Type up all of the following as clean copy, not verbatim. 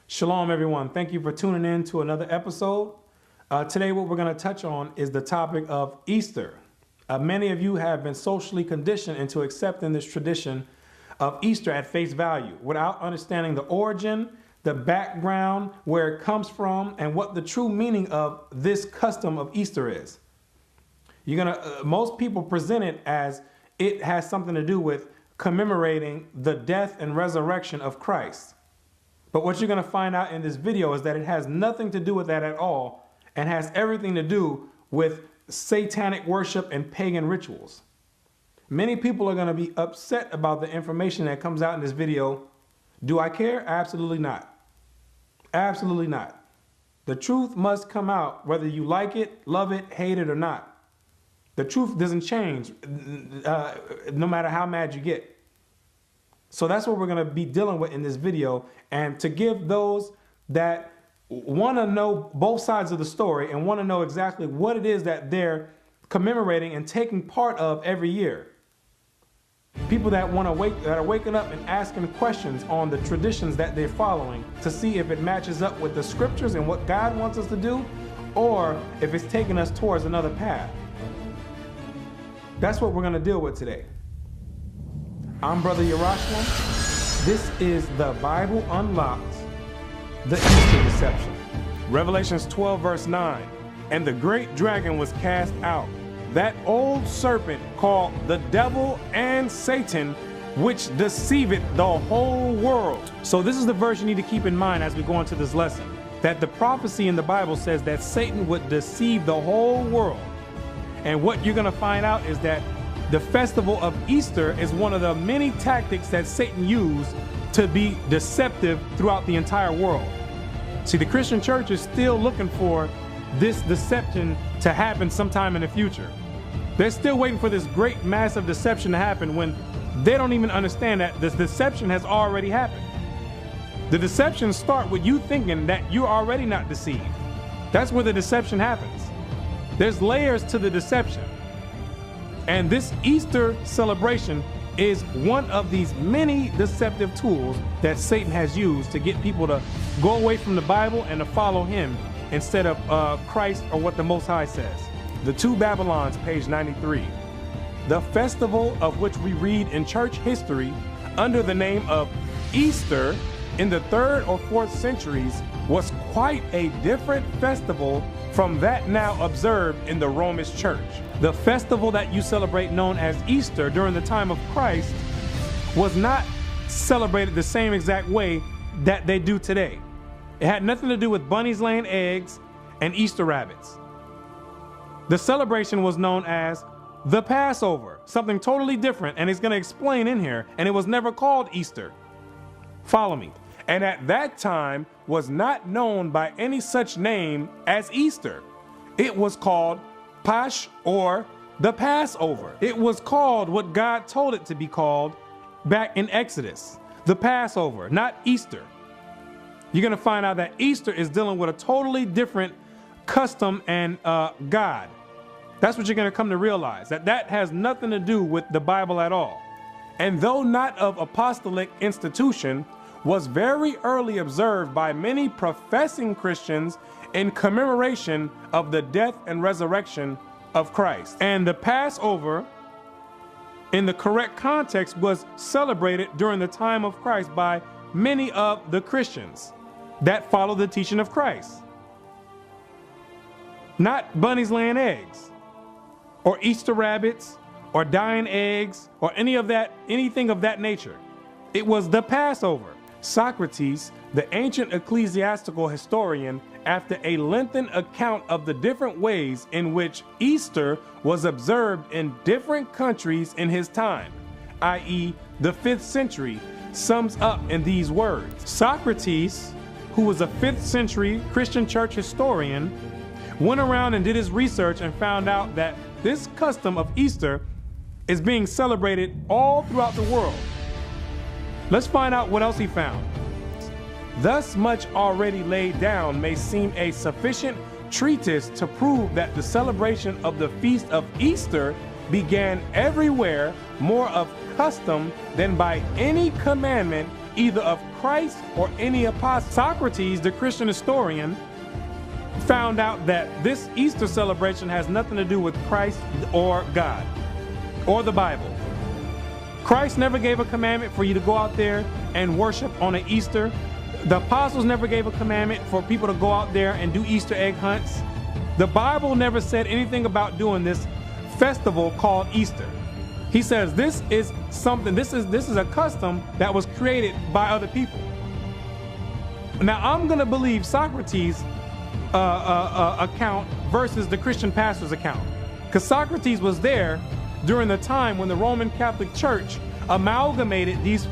Shalom, everyone. Thank you for tuning in to another episode. Today, what we're going to touch on is the topic of Easter. Many of you have been socially conditioned into accepting this tradition of Easter at face value without understanding the origin, the background, where it comes from, and what the true meaning of this custom of Easter is. Most people present it as it has something to do with commemorating the death and resurrection of Christ. But what you're going to find out in this video is that it has nothing to do with that at all and has everything to do with satanic worship and pagan rituals. Many people are going to be upset about the information that comes out in this video. Do I care? Absolutely not. Absolutely not. The truth must come out whether you like it, love it, hate it, or not. The truth doesn't change no matter how mad you get. So that's what we're going to be dealing with in this video. And to give those that want to know both sides of the story and want to know exactly what it is that they're commemorating and taking part of every year. People that are waking up and asking questions on the traditions that they're following to see if it matches up with the scriptures and what God wants us to do, or if it's taking us towards another path. That's what we're going to deal with today. I'm Brother Yarashalam. This is the Bible Unlocked, the Easter Deception. Revelations 12 verse 9. And the great dragon was cast out, that old serpent called the devil and Satan, which deceiveth the whole world. So this is the verse you need to keep in mind as we go into this lesson, that the prophecy in the Bible says that Satan would deceive the whole world. And what you're going to find out is that the festival of Easter is one of the many tactics that Satan used to be deceptive throughout the entire world. See, the Christian church is still looking for this deception to happen sometime in the future. They're still waiting for this great massive deception to happen when they don't even understand that this deception has already happened. The deceptions start with you thinking that you're already not deceived. That's where the deception happens. There's layers to the deception. And this Easter celebration is one of these many deceptive tools that Satan has used to get people to go away from the Bible and to follow him instead of Christ or what the Most High says. The Two Babylons, page 93. The festival of which we read in church history under the name of Easter in the 3rd or 4th centuries was quite a different festival from that now observed in the Romish church. The festival that you celebrate, known as Easter during the time of Christ, was not celebrated the same exact way that they do today. It had nothing to do with bunnies laying eggs and Easter rabbits. The celebration was known as the Passover, something totally different, and it's going to explain in here, and it was never called Easter. Follow me. And at that time was not known by any such name as Easter. It was called Pasch, or the Passover. It was called what God told it to be called back in Exodus, the Passover, not Easter. You're going to find out that Easter is dealing with a totally different custom and God. That's what you're going to come to realize, that has nothing to do with the Bible at all. And though not of apostolic institution, was very early observed by many professing Christians in commemoration of the death and resurrection of Christ. And the Passover, in the correct context, was celebrated during the time of Christ by many of the Christians that follow the teaching of Christ. Not bunnies laying eggs, or Easter rabbits, or dying eggs, or anything of that nature. It was the Passover. Socrates, the ancient ecclesiastical historian, after a lengthened account of the different ways in which Easter was observed in different countries in his time, i.e. the 5th century, sums up in these words. Socrates, who was a 5th century Christian church historian, went around and did his research and found out that this custom of Easter is being celebrated all throughout the world. Let's find out what else he found. Thus much already laid down may seem a sufficient treatise to prove that the celebration of the feast of Easter began everywhere more of custom than by any commandment either of Christ or any apostle. Socrates, the Christian historian, found out that this Easter celebration has nothing to do with Christ or God or the Bible. Christ never gave a commandment for you to go out there and worship on an Easter. The apostles never gave a commandment for people to go out there and do Easter egg hunts. The Bible never said anything about doing this festival called Easter. He says this is something, this is a custom that was created by other people. Now I'm going to believe Socrates' account versus the Christian pastor's account, because Socrates was there during the time when the Roman Catholic Church amalgamated these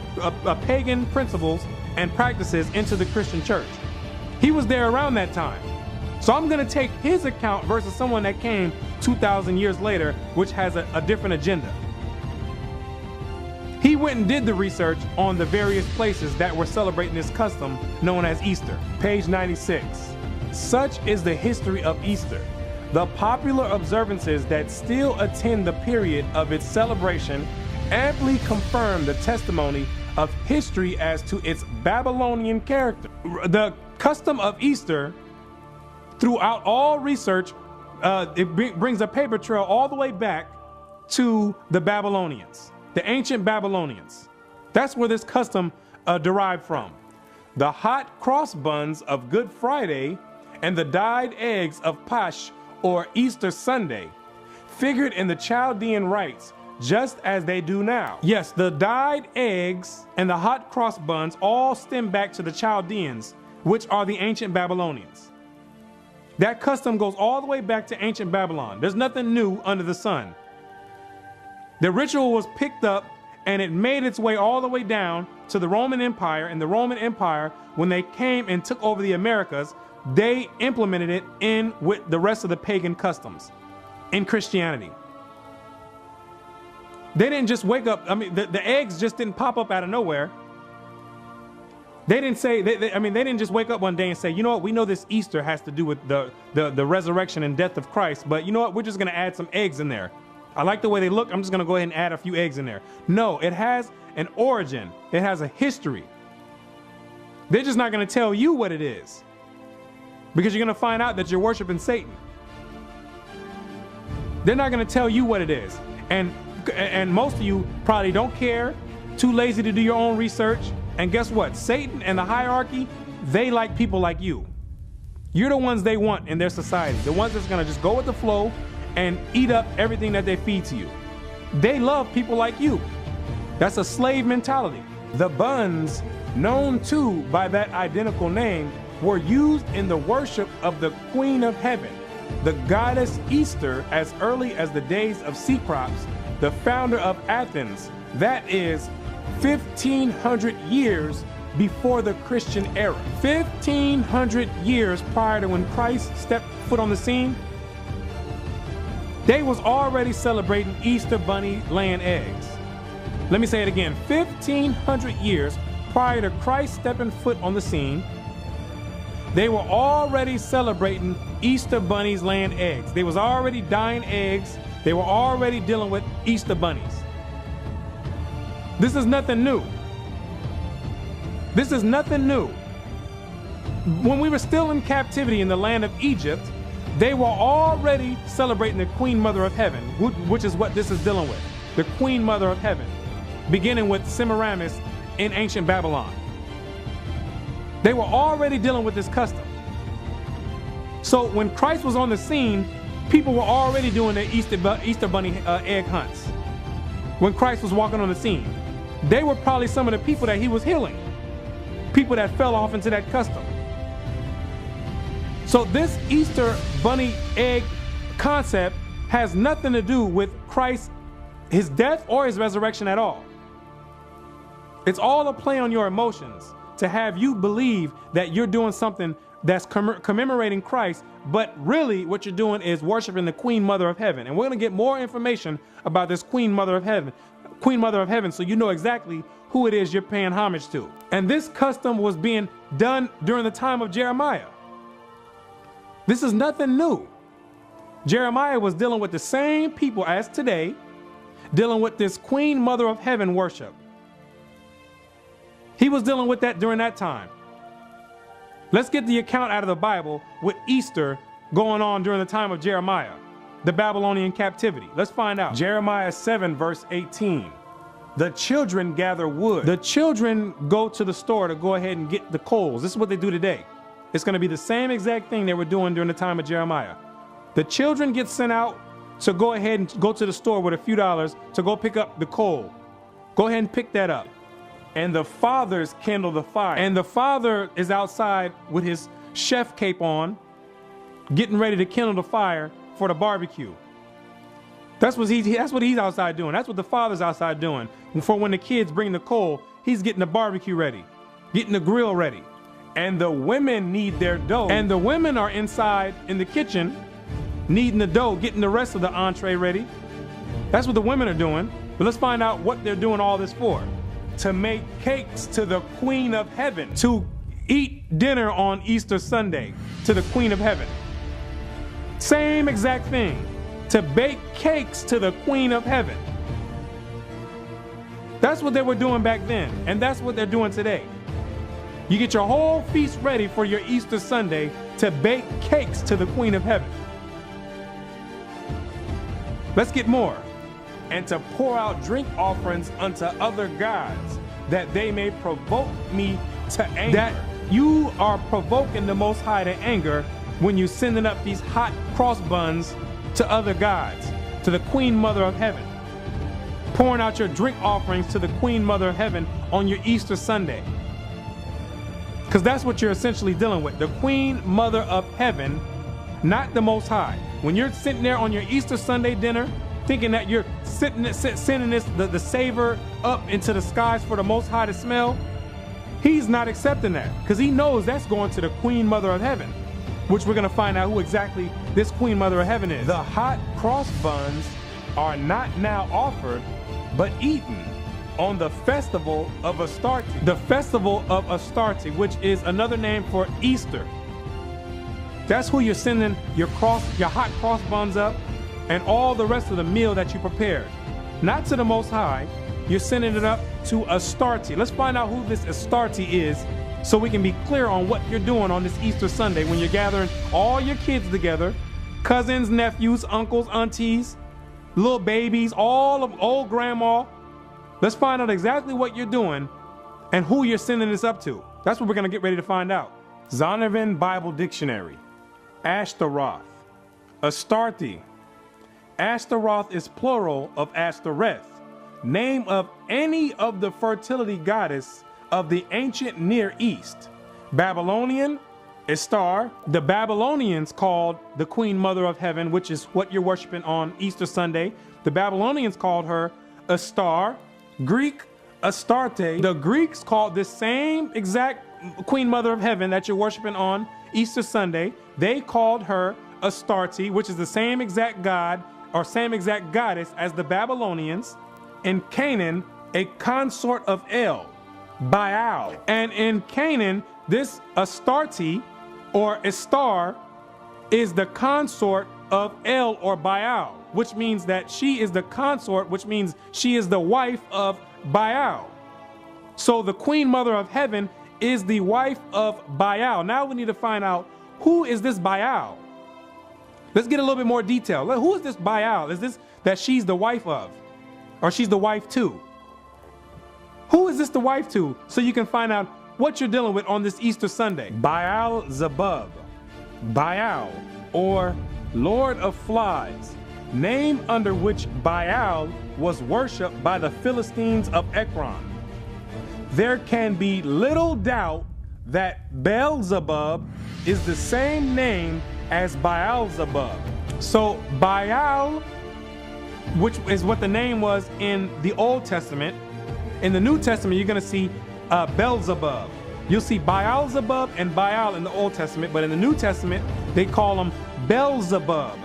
pagan principles and practices into the Christian church. He was there around that time. So I'm going to take his account versus someone that came 2,000 years later, which has a different agenda. He went and did the research on the various places that were celebrating this custom known as Easter. Page 96. Such is the history of Easter. The popular observances that still attend the period of its celebration amply confirm the testimony of history as to its Babylonian character. The custom of Easter, throughout all research, it brings a paper trail all the way back to the Babylonians, the ancient Babylonians. That's where this custom derived from. The hot cross buns of Good Friday and the dyed eggs of Pasch, or Easter Sunday, figured in the Chaldean rites just as they do now. Yes, the dyed eggs and the hot cross buns all stem back to the Chaldeans, which are the ancient Babylonians. That custom goes all the way back to ancient Babylon. There's nothing new under the sun. The ritual was picked up and it made its way all the way down to the Roman Empire. And the Roman Empire, when they came and took over the Americas, they implemented it in with the rest of the pagan customs in Christianity. They didn't just wake up. I mean, the eggs just didn't pop up out of nowhere. They didn't say, they didn't just wake up one day and say, you know what, we know this Easter has to do with the resurrection and death of Christ, but you know what, we're just going to add some eggs in there. I like the way they look. I'm just going to go ahead and add a few eggs in there. No, it has an origin. It has a history. They're just not going to tell you what it is, because you're going to find out that you're worshiping Satan. They're not going to tell you what it is. And most of you probably don't care, too lazy to do your own research. And guess what? Satan and the hierarchy, they like people like you. You're the ones they want in their society. The ones that's going to just go with the flow and eat up everything that they feed to you. They love people like you. That's a slave mentality. The buns, known too by that identical name, were used in the worship of the Queen of Heaven, the goddess Easter, as early as the days of Cecrops, the founder of Athens. That is 1,500 years before the Christian era. 1,500 years prior to when Christ stepped foot on the scene, they was already celebrating Easter bunny laying eggs. Let me say it again. 1,500 years prior to Christ stepping foot on the scene, they were already celebrating Easter bunnies laying eggs. They was already dyeing eggs. They were already dealing with Easter bunnies. This is nothing new. This is nothing new. When we were still in captivity in the land of Egypt, they were already celebrating the Queen Mother of Heaven, which is what this is dealing with. The Queen Mother of Heaven, beginning with Semiramis in ancient Babylon. They were already dealing with this custom. So when Christ was on the scene, people were already doing their Easter bunny egg hunts. When Christ was walking on the scene, they were probably some of the people that he was healing. People that fell off into that custom. So this Easter bunny egg concept has nothing to do with Christ, his death or his resurrection at all. It's all a play on your emotions to have you believe that you're doing something that's commemorating Christ, but really what you're doing is worshiping the Queen Mother of Heaven. And we're going to get more information about this Queen Mother of Heaven, so you know exactly who it is you're paying homage to. And this custom was being done during the time of Jeremiah. This is nothing new. Jeremiah was dealing with the same people as today, dealing with this Queen Mother of Heaven worship. He was dealing with that during that time. Let's get the account out of the Bible with Easter going on during the time of Jeremiah, the Babylonian captivity. Let's find out. Jeremiah 7 verse 18. The children gather wood. The children go to the store to go ahead and get the coals. This is what they do today. It's going to be the same exact thing they were doing during the time of Jeremiah. The children get sent out to go ahead and go to the store with a few dollars to go pick up the coal. Go ahead and pick that up. And the fathers kindle the fire. And the father is outside with his chef cape on, getting ready to kindle the fire for the barbecue. That's what he's outside doing. That's what the father's outside doing. For when the kids bring the coal, he's getting the barbecue ready, getting the grill ready. And the women need their dough. And the women are inside in the kitchen, kneading the dough, getting the rest of the entree ready. That's what the women are doing. But let's find out what they're doing all this for. To make cakes to the Queen of Heaven. To eat dinner on Easter Sunday to the Queen of Heaven. Same exact thing. To bake cakes to the Queen of Heaven. That's what they were doing back then, and that's what they're doing today. You get your whole feast ready for your Easter Sunday to bake cakes to the Queen of Heaven. Let's get more. And to pour out drink offerings unto other gods, that they may provoke me to anger. That you are provoking the Most High to anger when you're sending up these hot cross buns to other gods, to the Queen Mother of Heaven. Pouring out your drink offerings to the Queen Mother of Heaven on your Easter Sunday. Because that's what you're essentially dealing with. The Queen Mother of Heaven, not the Most High. When you're sitting there on your Easter Sunday dinner, thinking that you're sending the savor up into the skies for the Most High to smell, he's not accepting that. Because he knows that's going to the Queen Mother of Heaven, which we're going to find out who exactly this Queen Mother of Heaven is. The hot cross buns are not now offered, but eaten on the festival of Astarte. The festival of Astarte, which is another name for Easter. That's who you're sending your hot cross buns up and all the rest of the meal that you prepared. Not to the Most High, you're sending it up to Astarte. Let's find out who this Astarte is, so we can be clear on what you're doing on this Easter Sunday when you're gathering all your kids together, cousins, nephews, uncles, aunties, little babies, all of old grandma. Let's find out exactly what you're doing and who you're sending this up to. That's what we're going to get ready to find out. Zondervan Bible Dictionary. Ashtaroth. Astarte. Ashtaroth is plural of Ashtoreth, name of any of the fertility goddess of the ancient Near East. Babylonian, Ishtar. The Babylonians called the Queen Mother of Heaven, which is what you're worshiping on Easter Sunday. The Babylonians called her Ishtar. Greek, Astarte. The Greeks called this same exact Queen Mother of Heaven that you're worshiping on Easter Sunday. They called her Astarte, which is the same exact god or same exact goddess as the Babylonians. In Canaan, a consort of El, Baal. And in Canaan, this Astarte or Ishtar is the consort of El or Baal, which means that she is the consort, which means she is the wife of Baal. So the Queen Mother of Heaven is the wife of Baal. Now we need to find out, who is this Baal? Let's get a little bit more detail. Who is this Baal? Is this that she's the wife of? Or she's the wife to? Who is this the wife to? So you can find out what you're dealing with on this Easter Sunday. Baal Zebub. Baal, or Lord of Flies, name under which Baal was worshipped by the Philistines of Ekron. There can be little doubt that Beelzebub is the same name as Baal-zebub. So Baal, which is what the name was in the Old Testament, in the New Testament you're going to see Beelzebub. You'll see Baal-zebub and Baal in the Old Testament, but in the New Testament they call him Beelzebub.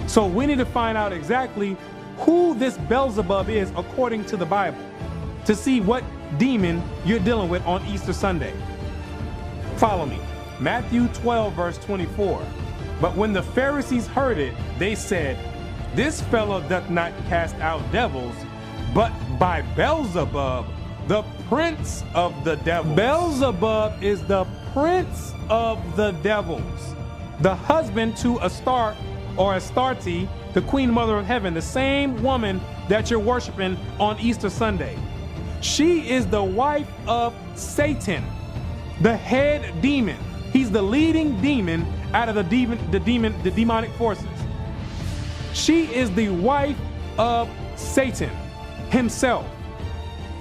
So we need to find out exactly who this Beelzebub is according to the Bible, to see what demon you're dealing with on Easter Sunday. Follow me. Matthew 12 verse 24. But when the Pharisees heard it, they said, "This fellow doth not cast out devils, but by Beelzebub, the prince of the devils. Beelzebub is the prince of the devils, the husband to Astarte or Astarte, the queen mother of heaven, the same woman that you're worshiping on Easter Sunday. She is the wife of Satan, the head demon. He's the leading demon out of the demonic forces. She is the wife of Satan himself.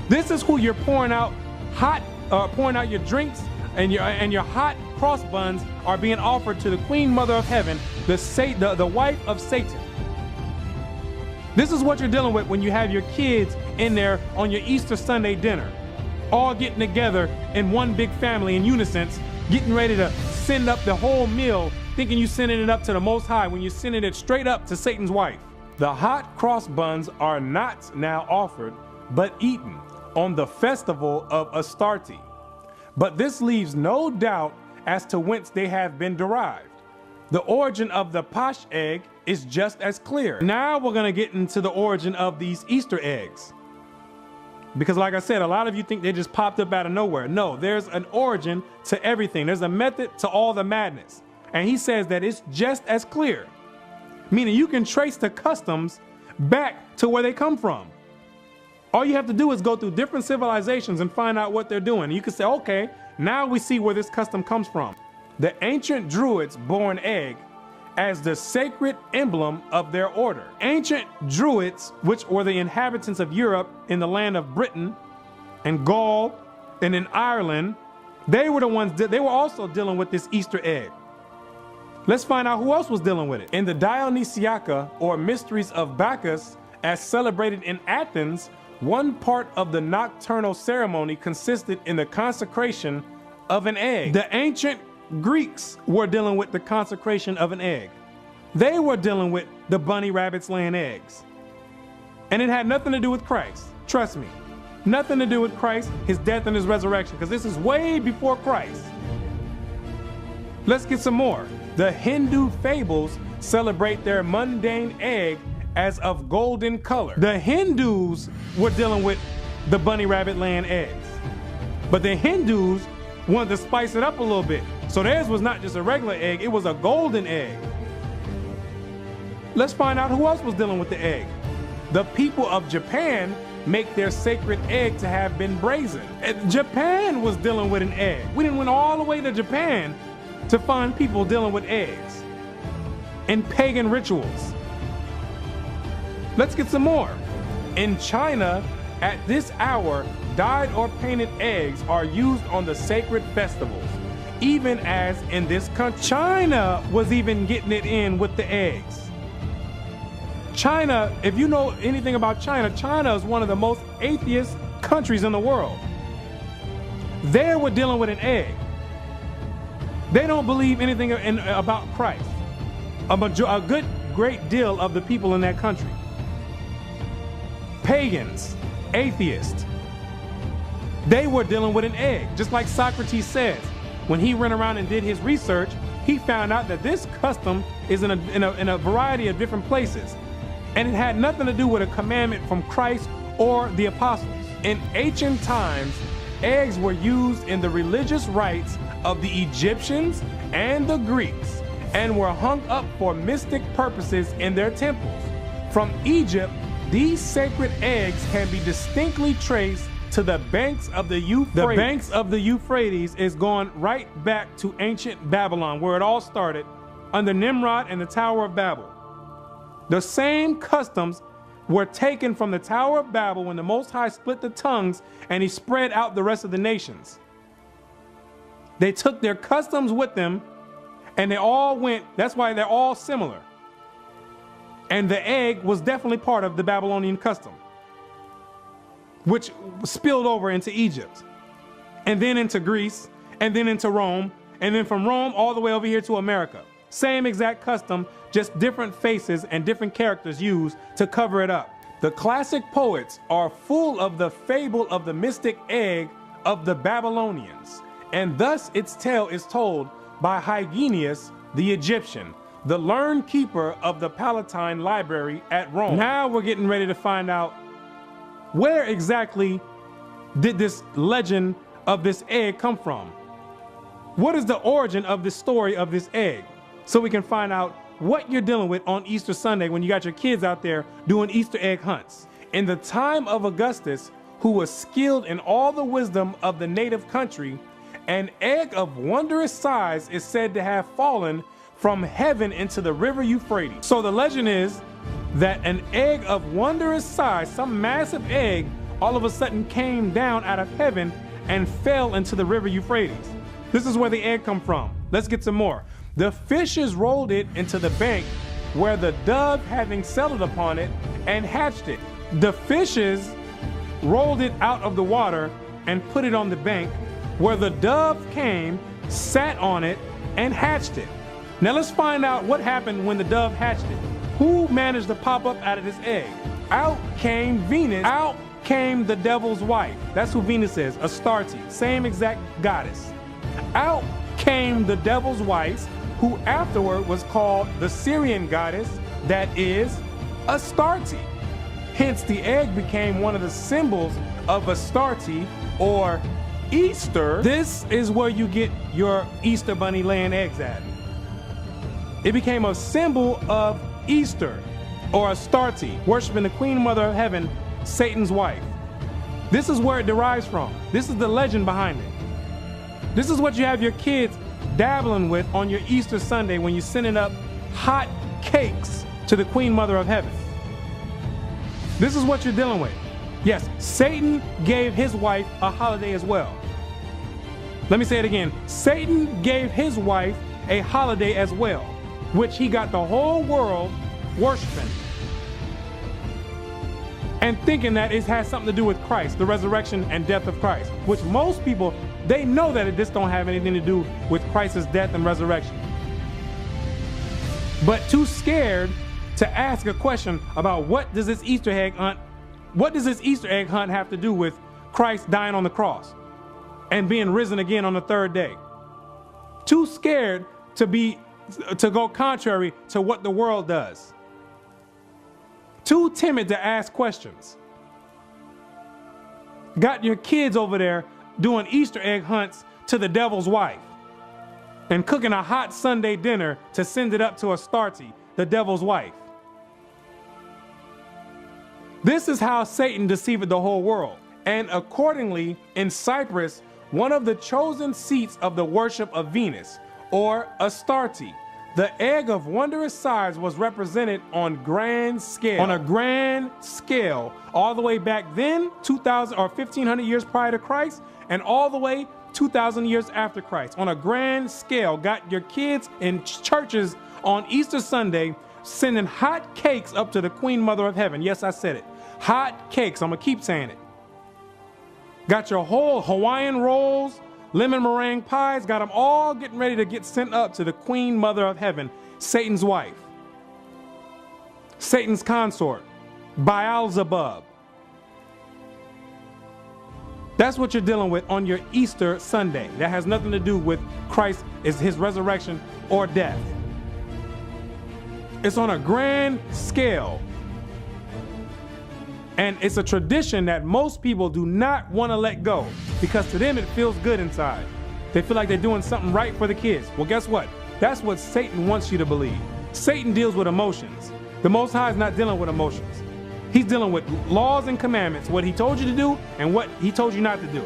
This is who you're pouring out your drinks, and your hot cross buns are being offered to the queen mother of heaven, the wife of Satan. This is what you're dealing with when you have your kids in there on your Easter Sunday dinner, all getting together in one big family in unison, getting ready to send up the whole meal, thinking you're sending it up to the Most High when you're sending it straight up to Satan's wife. The hot cross buns are not now offered, but eaten on the festival of Astarte. But this leaves no doubt as to whence they have been derived. The origin of the Pasch egg is just as clear. Now we're going to get into the origin of these Easter eggs. Because like I said, a lot of you think they just popped up out of nowhere. No, there's an origin to everything. There's a method to all the madness. And he says that it's just as clear. Meaning you can trace the customs back to where they come from. All you have to do is go through different civilizations and find out what they're doing. You can say, okay, now we see where this custom comes from. The ancient Druids bore an egg as the sacred emblem of their order. Ancient Druids, which were the inhabitants of Europe in the land of Britain and Gaul and in Ireland, they were the ones that they were also dealing with this Easter egg. Let's find out who else was dealing with it. In the Dionysiaca, or Mysteries of Bacchus, as celebrated in Athens, one part of the nocturnal ceremony consisted in the consecration of an egg. The ancient Greeks were dealing with the consecration of an egg. They were dealing with the bunny rabbits laying eggs. And it had nothing to do with Christ. Trust me. Nothing to do with Christ, his death and his resurrection, because this is way before Christ. Let's get some more. The Hindu fables celebrate their mundane egg as of golden color. The Hindus were dealing with the bunny rabbit laying eggs. But the Hindus wanted to spice it up a little bit. So theirs was not just a regular egg, it was a golden egg. Let's find out who else was dealing with the egg. The people of Japan make their sacred egg to have been brazen. Japan was dealing with an egg. We didn't went all the way to Japan to find people dealing with eggs in pagan rituals. Let's get some more. In China, at this hour, dyed or painted eggs are used on the sacred festivals, even as in this country. China was even getting it in with the eggs. China, if you know anything about China, China is one of the most atheist countries in the world. They were dealing with an egg. They don't believe anything about Christ. A great deal of the people in that country. Pagans, atheists, they were dealing with an egg. Just like Socrates says, when he went around and did his research, he found out that this custom is in a variety of different places. And it had nothing to do with a commandment from Christ or the apostles. In ancient times, eggs were used in the religious rites of the Egyptians and the Greeks and were hung up for mystic purposes in their temples. From Egypt, these sacred eggs can be distinctly traced to the banks of the Euphrates. The banks of the Euphrates is going right back to ancient Babylon, where it all started, under Nimrod and the Tower of Babel. The same customs were taken from the Tower of Babel when the Most High split the tongues and he spread out the rest of the nations. They took their customs with them and they all went, that's why they're all similar. And the egg was definitely part of the Babylonian custom, which spilled over into Egypt, and then into Greece, and then into Rome, and then from Rome all the way over here to America. Same exact custom, just different faces and different characters used to cover it up. The classic poets are full of the fable of the mystic egg of the Babylonians, and thus its tale is told by Hyginus the Egyptian, the learned keeper of the Palatine Library at Rome. Now we're getting ready to find out where exactly did this legend of this egg come from? What is the origin of this story of this egg? So we can find out what you're dealing with on Easter Sunday when you got your kids out there doing Easter egg hunts. In the time of Augustus, who was skilled in all the wisdom of the native country, an egg of wondrous size is said to have fallen from heaven into the river Euphrates. So the legend is that an egg of wondrous size, some massive egg, all of a sudden came down out of heaven and fell into the river Euphrates. This is where the egg come from. Let's get some more. The fishes rolled it into the bank where the dove having settled upon it and hatched it. The fishes rolled it out of the water and put it on the bank where the dove came, sat on it, and hatched it. Now let's find out what happened when the dove hatched it. Who managed to pop up out of this egg? Out came Venus. Out came the devil's wife. That's who Venus is, Astarte, same exact goddess. Out came the devil's wife, who afterward was called the Syrian goddess, that is Astarte. Hence, the egg became one of the symbols of Astarte, or Easter. This is where you get your Easter bunny laying eggs at. It became a symbol of Easter, or Astarte, worshiping the Queen Mother of Heaven, Satan's wife. This is where it derives from. This is the legend behind it. This is what you have your kids dabbling with on your Easter Sunday when you're sending up hot cakes to the Queen Mother of Heaven. This is what you're dealing with. Yes, Satan gave his wife a holiday as well. Let me say it again. Satan gave his wife a holiday as well, which he got the whole world worshiping and thinking that it has something to do with Christ, the resurrection and death of Christ, which most people, they know that it just don't have anything to do with Christ's death and resurrection. But too scared to ask a question about what does this Easter egg hunt have to do with Christ dying on the cross and being risen again on the third day. Too scared to go contrary to what the world does. Too timid to ask questions. Got your kids over there doing Easter egg hunts to the devil's wife and cooking a hot Sunday dinner to send it up to Astarte, the devil's wife. This is how Satan deceived the whole world. And accordingly, in Cyprus, one of the chosen seats of the worship of Venus, or Astarte, the egg of wondrous size was represented on grand scale. On a grand scale, all the way back then, 2,000 or 1,500 years prior to Christ, and all the way 2,000 years after Christ. On a grand scale, got your kids in churches on Easter Sunday sending hot cakes up to the Queen Mother of Heaven. Yes, I said it. Hot cakes. I'm going to keep saying it. Got your whole Hawaiian rolls, lemon meringue pies, got them all getting ready to get sent up to the Queen Mother of Heaven, Satan's wife, Satan's consort, Beelzebub. That's what you're dealing with on your Easter Sunday. That has nothing to do with Christ, is his resurrection or death. It's on a grand scale. And it's a tradition that most people do not want to let go because to them it feels good inside. They feel like they're doing something right for the kids. Well, guess what? That's what Satan wants you to believe. Satan deals with emotions. The Most High is not dealing with emotions. He's dealing with laws and commandments, what he told you to do and what he told you not to do.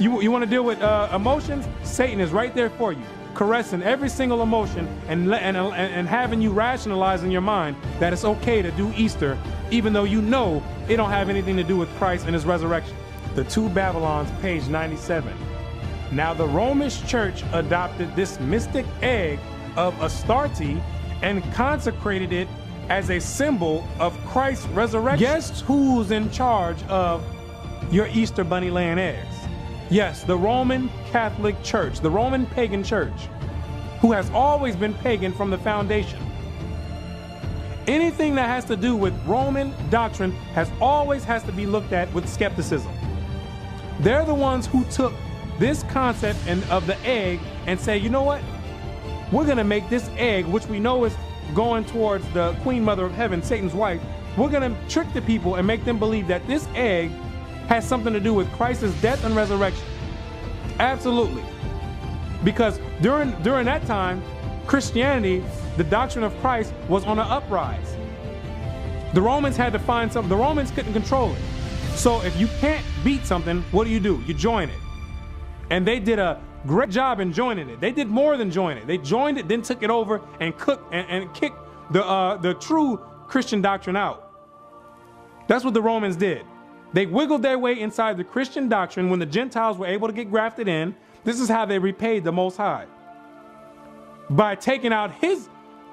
You want to deal with emotions? Satan is right there for you, caressing every single emotion and having you rationalize in your mind that it's okay to do Easter, even though you know it don't have anything to do with Christ and his resurrection. The Two Babylons, page 97. Now the Roman Church adopted this mystic egg of Astarte and consecrated it as a symbol of Christ's resurrection. Guess who's in charge of your Easter bunny laying eggs? Yes, the Roman Catholic Church, the Roman pagan church, who has always been pagan from the foundation. Anything that has to do with Roman doctrine has to be looked at with skepticism. They're the ones who took this concept of the egg and say, you know what? We're going to make this egg, which we know is going towards the Queen Mother of Heaven, Satan's wife, we're we're going to trick the people and make them believe that this egg has something to do with Christ's death and resurrection. Absolutely. Because during that time, Christianity, the doctrine of Christ, was on an uprise. The Romans had to find something. The Romans couldn't control it. So if you can't beat something, what do? You join it. And they did a great job in joining it. They did more than join it. They joined it, then took it over and cooked and kicked the true Christian doctrine out. That's what the Romans did. They wiggled their way inside the Christian doctrine when the Gentiles were able to get grafted in. This is how they repaid the Most High. By taking out his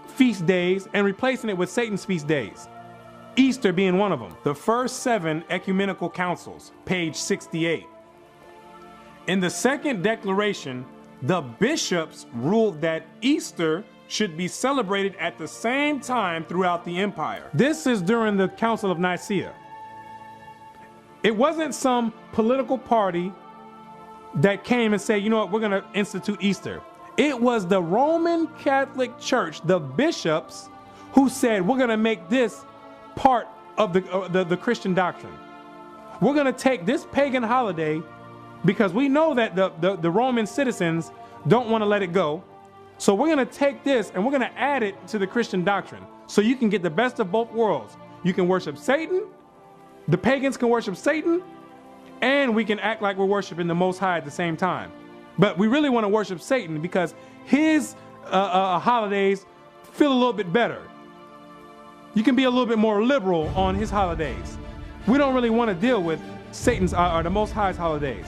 feast days and replacing it with Satan's feast days. Easter being one of them. The first 7 ecumenical councils, page 68. In the second declaration, the bishops ruled that Easter should be celebrated at the same time throughout the empire. This is during the Council of Nicaea. It wasn't some political party that came and said, you know what, we're going to institute Easter. It was the Roman Catholic Church, the bishops, who said, we're going to make this part of the Christian doctrine. We're going to take this pagan holiday because we know that the Roman citizens don't want to let it go. So we're going to take this and we're going to add it to the Christian doctrine so you can get the best of both worlds. You can worship Satan, the pagans can worship Satan, and we can act like we're worshiping the Most High at the same time. But we really want to worship Satan because his holidays feel a little bit better. You can be a little bit more liberal on his holidays. We don't really want to deal with Satan's or the Most High's holidays.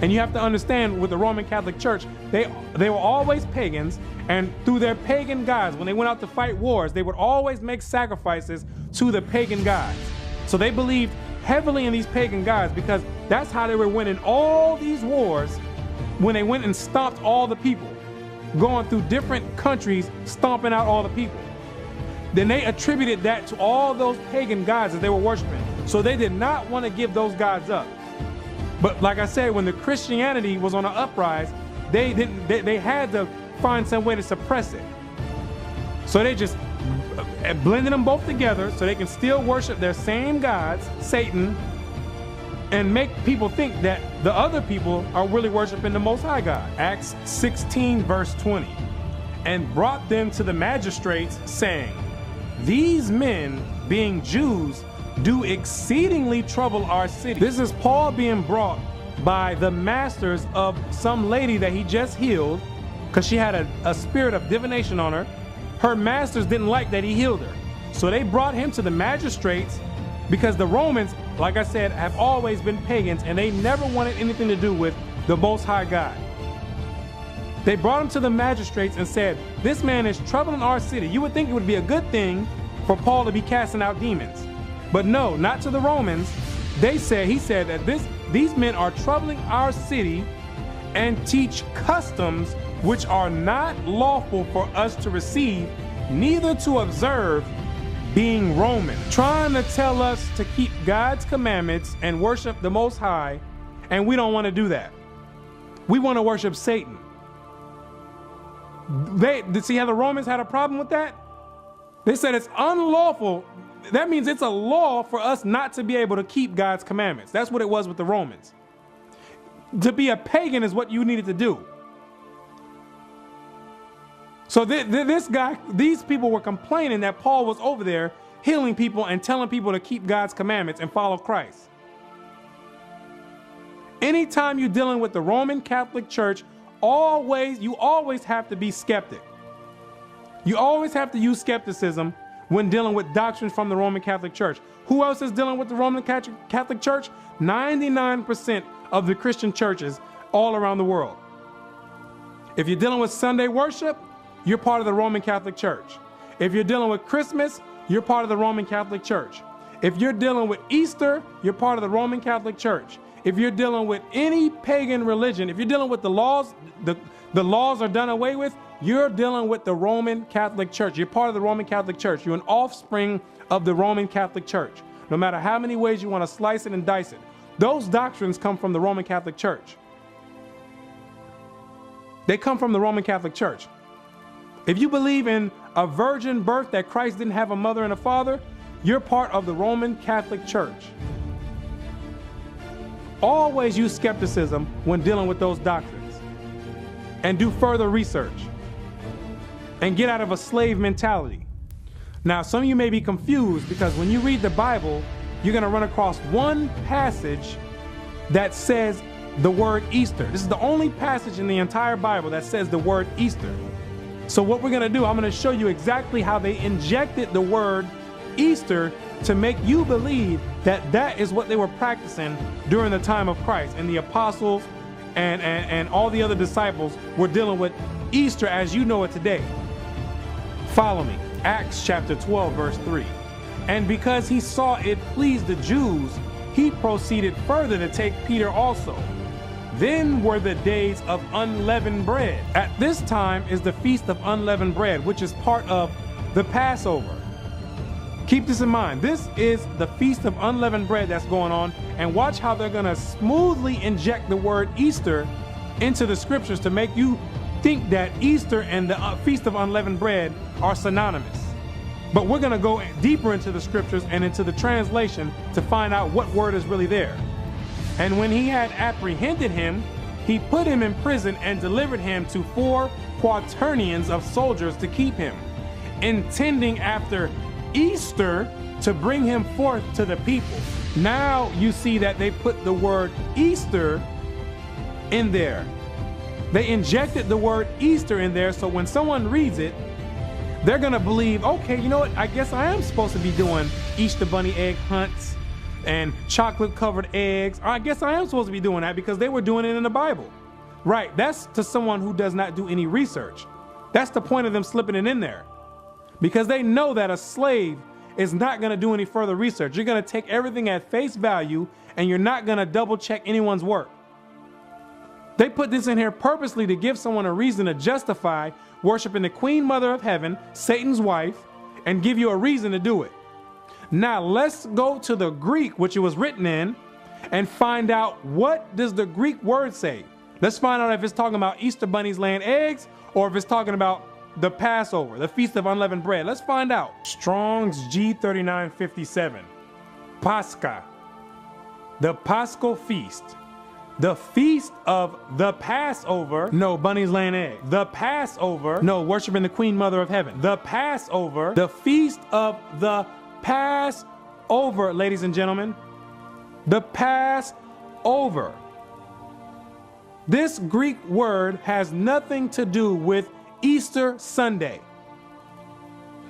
And you have to understand, with the Roman Catholic Church, they were always pagans, and through their pagan gods, when they went out to fight wars, they would always make sacrifices to the pagan gods. So they believed heavily in these pagan gods because that's how they were winning all these wars when they went and stomped all the people, going through different countries, stomping out all the people. Then they attributed that to all those pagan gods that they were worshiping. So they did not want to give those gods up. But like I said, when the Christianity was on an uprise, they had to find some way to suppress it. So they just blended them both together so they can still worship their same gods, Satan, and make people think that the other people are really worshiping the Most High God. Acts 16 verse 20. And brought them to the magistrates, saying, these men, being Jews, do exceedingly trouble our city. This is Paul being brought by the masters of some lady that he just healed because she had a spirit of divination on her. Her masters didn't like that he healed her. So they brought him to the magistrates because the Romans, like I said, have always been pagans and they never wanted anything to do with the Most High God. They brought him to the magistrates and said, this man is troubling our city. You would think it would be a good thing for Paul to be casting out demons. But no, not to the Romans. He said that these men are troubling our city and teach customs which are not lawful for us to receive, neither to observe, being Roman. Trying to tell us to keep God's commandments and worship the Most High, and we don't want to do that. We want to worship Satan. See how the Romans had a problem with that? They said it's unlawful. That means it's a law for us not to be able to keep God's commandments. That's what it was with the Romans. To be a pagan is what you needed to do. So these people were complaining that Paul was over there healing people and telling people to keep God's commandments and follow Christ. Anytime you're dealing with the Roman Catholic Church, you always have to be skeptic. You always have to use skepticism when dealing with doctrines from the Roman Catholic Church. Who else is dealing with the Roman Catholic Church? 99% of the Christian churches all around the world. If you're dealing with Sunday worship, you're part of the Roman Catholic Church. If you're dealing with Christmas, you're part of the Roman Catholic Church. If you're dealing with Easter, you're part of the Roman Catholic Church. If you're dealing with any pagan religion, if you're dealing with the laws, the laws are done away with, you're dealing with the Roman Catholic Church. You're part of the Roman Catholic Church. You're an offspring of the Roman Catholic Church. No matter how many ways you want to slice it and dice it, those doctrines come from the Roman Catholic Church. They come from the Roman Catholic Church. If you believe in a virgin birth, that Christ didn't have a mother and a father, you're part of the Roman Catholic Church. Always use skepticism when dealing with those doctrines, and do further research, and get out of a slave mentality. Now, some of you may be confused because when you read the Bible, you're going to run across one passage that says the word Easter. This is the only passage in the entire Bible that says the word Easter. So what we're going to do, I'm going to show you exactly how they injected the word Easter to make you believe that that is what they were practicing during the time of Christ. And the apostles and all the other disciples were dealing with Easter as you know it today. Follow me. Acts chapter 12, verse 3. And because he saw it pleased the Jews, he proceeded further to take Peter also. Then were the days of unleavened bread. At this time is the feast of unleavened bread, which is part of the Passover. Keep this in mind. This is the feast of unleavened bread that's going on, and watch how they're going to smoothly inject the word Easter into the scriptures to make you think that Easter and the feast of unleavened bread are synonymous. But we're going to go deeper into the scriptures and into the translation to find out what word is really there. And when he had apprehended him, he put him in prison and delivered him to 4 quaternions of soldiers to keep him, intending after Easter to bring him forth to the people. Now you see that they put the word Easter in there. They injected the word Easter in there, so when someone reads it, they're gonna believe, okay, you know what, I guess I am supposed to be doing Easter bunny egg hunts and chocolate covered eggs. I guess I am supposed to be doing that because they were doing it in the Bible. Right, that's to someone who does not do any research. That's the point of them slipping it in there. Because they know that a slave is not gonna do any further research. You're gonna take everything at face value and you're not gonna double check anyone's work. They put this in here purposely to give someone a reason to justify worshiping the Queen Mother of Heaven, Satan's wife, and give you a reason to do it. Now let's go to the Greek, which it was written in, and find out what does the Greek word say. Let's find out if it's talking about Easter bunnies laying eggs or if it's talking about the Passover, the Feast of Unleavened Bread. Let's find out. Strong's G3957. Pascha, the Paschal Feast. The feast of the Passover. No, bunnies laying eggs. The Passover. No, worshiping the Queen Mother of Heaven. The Passover. The feast of the Passover, ladies and gentlemen. The Passover. This Greek word has nothing to do with Easter Sunday.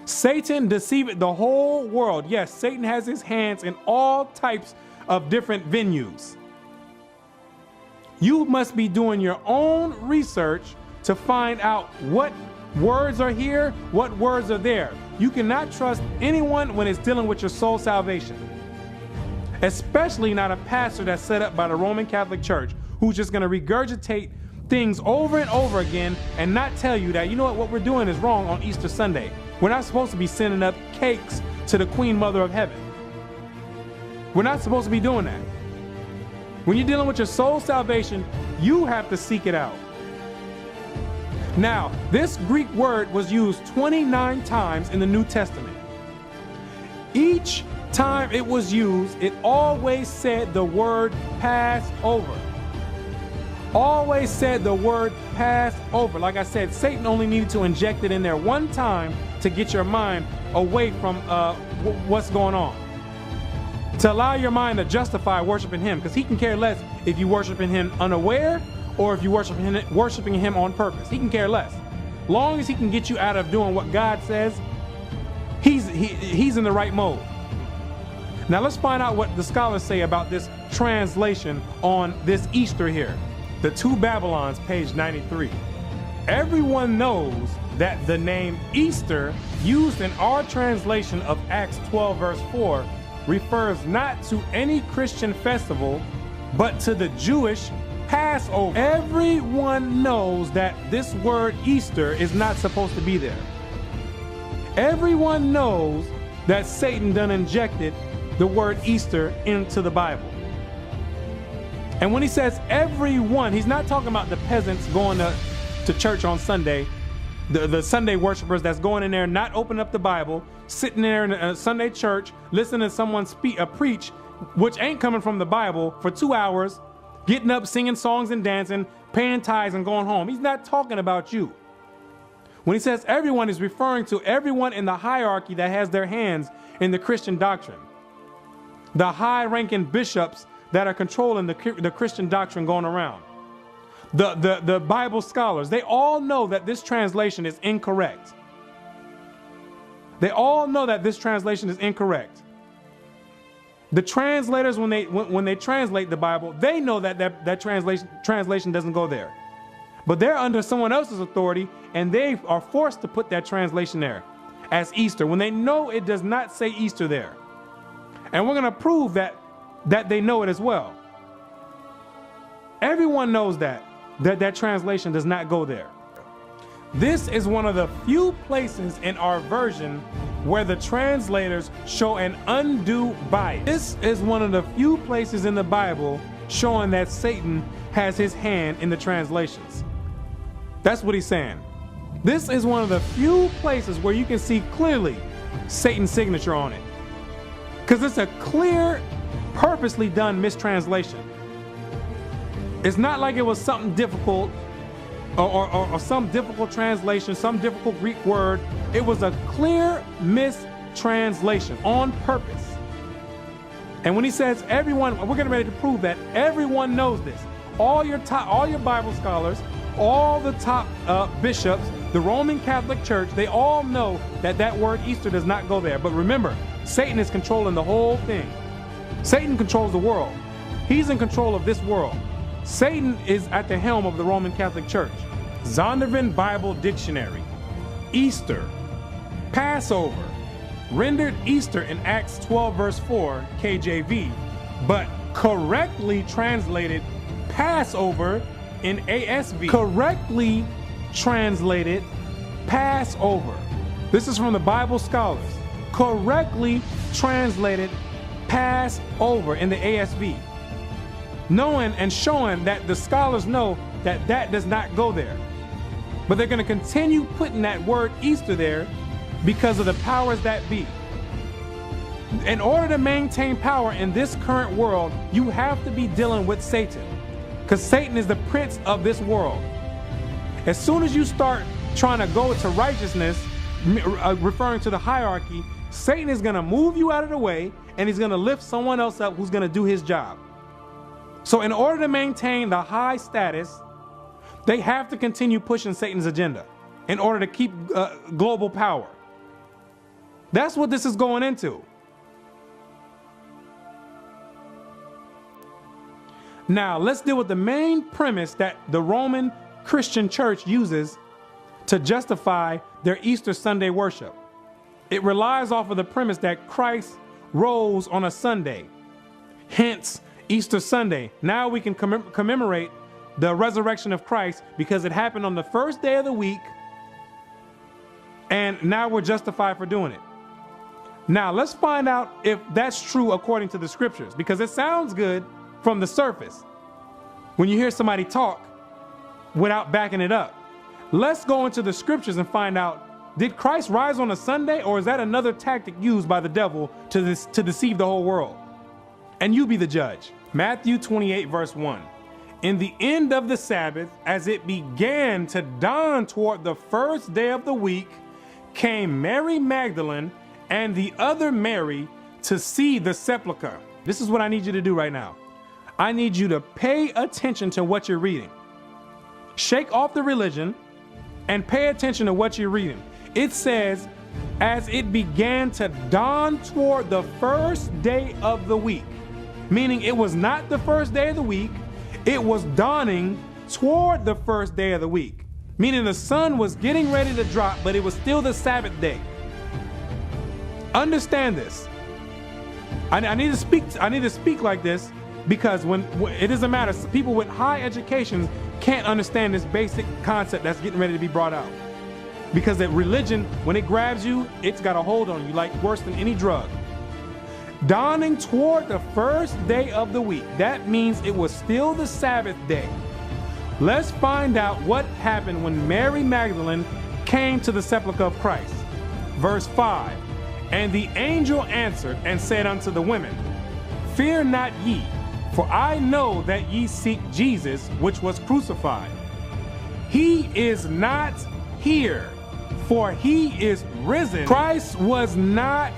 Satan deceived the whole world. Yes, Satan has his hands in all types of different venues. You must be doing your own research to find out what words are here, what words are there. You cannot trust anyone when it's dealing with your soul salvation, especially not a pastor that's set up by the Roman Catholic Church who's just going to regurgitate things over and over again and not tell you that, you know what we're doing is wrong on Easter Sunday. We're not supposed to be sending up cakes to the Queen Mother of Heaven. We're not supposed to be doing that. When you're dealing with your soul salvation, you have to seek it out. Now, this Greek word was used 29 times in the New Testament. Each time it was used, it always said the word Passover. Always said the word Passover. Like I said, Satan only needed to inject it in there one time to get your mind away from what's going on. To allow your mind to justify worshiping him, because he can care less if you worshiping him unaware or if you worshiping him on purpose. He can care less. Long as he can get you out of doing what God says, he's in the right mode. Now let's find out what the scholars say about this translation on this Easter here. The Two Babylons, page 93. Everyone knows that the name Easter, used in our translation of Acts 12 verse 4, refers not to any Christian festival, but to the Jewish Passover. Everyone knows that this word Easter is not supposed to be there. Everyone knows that Satan done injected the word Easter into the Bible. And when he says everyone, he's not talking about the peasants going to church on Sunday the Sunday worshipers that's going in there, not opening up the Bible, sitting there in a Sunday church, listening to someone preach, which ain't coming from the Bible, for 2 hours, getting up, singing songs and dancing, paying tithes and going home. He's not talking about you. When he says everyone, is referring to everyone in the hierarchy that has their hands in the Christian doctrine. The high-ranking bishops that are controlling the Christian doctrine going around. The Bible scholars, they all know that this translation is incorrect. They all know that this translation is incorrect. The translators, when they translate the Bible, they know that translation doesn't go there. But they're under someone else's authority, and they are forced to put that translation there as Easter, when they know it does not say Easter there. And we're going to prove that they know it as well. Everyone knows that translation does not go there. This is one of the few places in our version where the translators show an undue bias. This is one of the few places in the Bible showing that Satan has his hand in the translations. That's what he's saying. This is one of the few places where you can see clearly Satan's signature on it. Because it's a clear, purposely done mistranslation. It's not like it was something difficult or some difficult translation, some difficult Greek word. It was a clear mistranslation on purpose. And when he says everyone, we're getting ready to prove that everyone knows this. All your Bible scholars, all the top bishops, the Roman Catholic Church, they all know that word Easter does not go there. But remember, Satan is controlling the whole thing. Satan controls the world. He's in control of this world. Satan is at the helm of the Roman Catholic Church. Zondervan Bible Dictionary. Easter, Passover, rendered Easter in Acts 12 verse 4 KJV, but correctly translated Passover in ASV. Correctly translated Passover. This is from the Bible scholars. Correctly translated Passover in the ASV. Knowing and showing that the scholars know that does not go there. But they're going to continue putting that word Easter there because of the powers that be. In order to maintain power in this current world, you have to be dealing with Satan, because Satan is the prince of this world. As soon as you start trying to go to righteousness, referring to the hierarchy, Satan is going to move you out of the way, and he's going to lift someone else up who's going to do his job. So in order to maintain the high status, they have to continue pushing Satan's agenda in order to keep global power. That's what this is going into. Now, let's deal with the main premise that the Roman Christian Church uses to justify their Easter Sunday worship. It relies off of the premise that Christ rose on a Sunday, hence Easter Sunday. Now we can commemorate the resurrection of Christ because it happened on the first day of the week, and now we're justified for doing it. Now let's find out if that's true according to the scriptures, because it sounds good from the surface when you hear somebody talk without backing it up. Let's go into the scriptures and find out, did Christ rise on a Sunday, or is that another tactic used by the devil to deceive the whole world? And you be the judge. Matthew 28 verse 1. In the end of the Sabbath, as it began to dawn toward the first day of the week, came Mary Magdalene and the other Mary to see the sepulchre. This is what I need you to do right now. I need you to pay attention to what you're reading. Shake off the religion and pay attention to what you're reading. It says, as it began to dawn toward the first day of the week, meaning it was not the first day of the week, it was dawning toward the first day of the week, meaning the sun was getting ready to drop, but it was still the Sabbath day. Understand this. I need to speak like this, because when it doesn't matter, people with high educations can't understand this basic concept that's getting ready to be brought out. Because that religion, when it grabs you, it's got a hold on you like worse than any drug. Dawning toward the first day of the week. That means it was still the Sabbath day. Let's find out what happened when Mary Magdalene came to the sepulchre of Christ. Verse 5, and the angel answered and said unto the women, fear not ye, for I know that ye seek Jesus, which was crucified. He is not here, for he is risen. Christ was not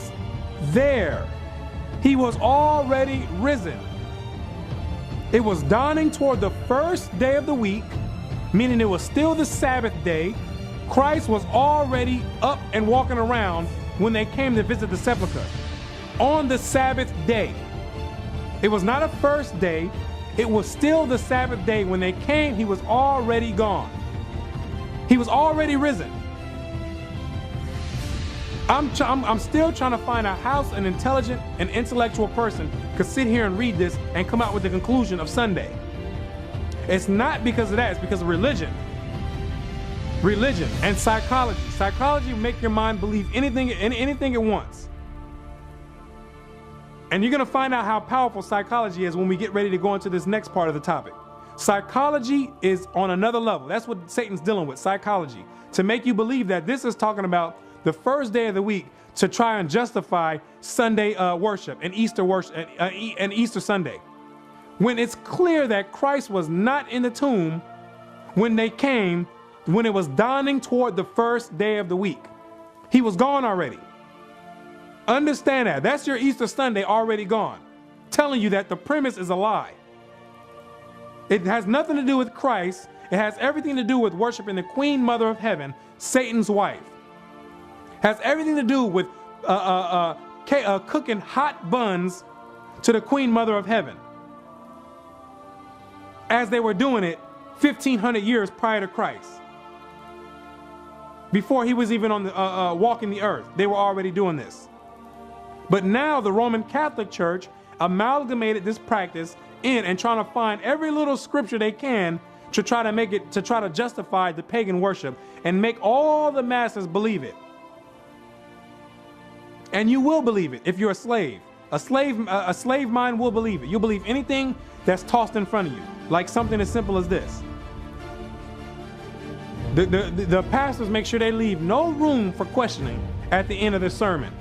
there. He was already risen. It was dawning toward the first day of the week, meaning it was still the Sabbath day. Christ was already up and walking around when they came to visit the sepulchre on the Sabbath day. It was not a first day. It was still the Sabbath day. When they came, he was already gone. He was already risen. I'm still trying to find out how an intelligent and intellectual person could sit here and read this and come out with the conclusion of Sunday. It's not because of that. It's because of religion. Religion and psychology. Psychology will make your mind believe anything it wants. And you're going to find out how powerful psychology is when we get ready to go into this next part of the topic. Psychology is on another level. That's what Satan's dealing with, psychology, to make you believe that this is talking about the first day of the week to try and justify Sunday worship and Easter worship and Easter Sunday, when it's clear that Christ was not in the tomb when they came, when it was dawning toward the first day of the week. He was gone already. Understand that. That's your Easter Sunday already gone, telling you that the premise is a lie. It has nothing to do with Christ. It has everything to do with worshiping the Queen Mother of Heaven, Satan's wife. Has everything to do with cooking hot buns to the Queen Mother of Heaven, as they were doing it 1,500 years prior to Christ. Before he was even on the walking the earth, they were already doing this. But now the Roman Catholic Church amalgamated this practice in and trying to find every little scripture they can to try to make it, to try to justify the pagan worship and make all the masses believe it. And you will believe it if you're a slave. A slave mind will believe it. You'll believe anything that's tossed in front of you, like something as simple as this. The pastors make sure they leave no room for questioning at the end of the sermon.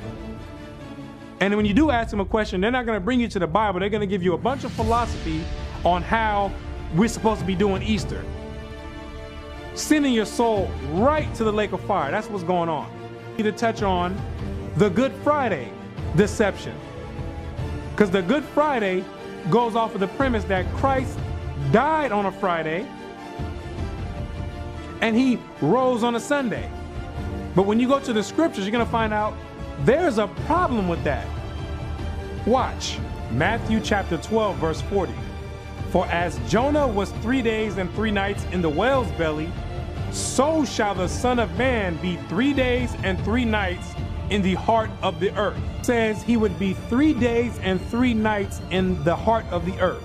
And when you do ask them a question, they're not going to bring you to the Bible. They're going to give you a bunch of philosophy on how we're supposed to be doing Easter. Sending your soul right to the lake of fire. That's what's going on. To touch on the Good Friday deception. Because the Good Friday goes off of the premise that Christ died on a Friday and he rose on a Sunday. But when you go to the scriptures, you're going to find out there's a problem with that. Watch Matthew chapter 12, verse 40. For as Jonah was 3 days and 3 nights in the whale's belly, so shall the Son of Man be 3 days and 3 nights in the heart of the earth. It says he would be 3 days and 3 nights in the heart of the earth.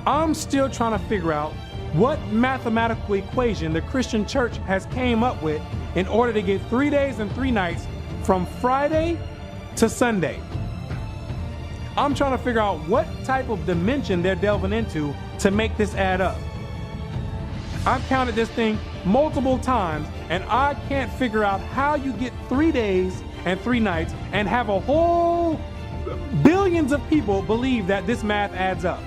I'm still trying to figure out what mathematical equation the Christian church has came up with in order to get 3 days and 3 nights from Friday to Sunday. I'm trying to figure out what type of dimension they're delving into to make this add up. I've counted this thing multiple times and I can't figure out how you get 3 days and 3 nights and have a whole billions of people believe that this math adds up.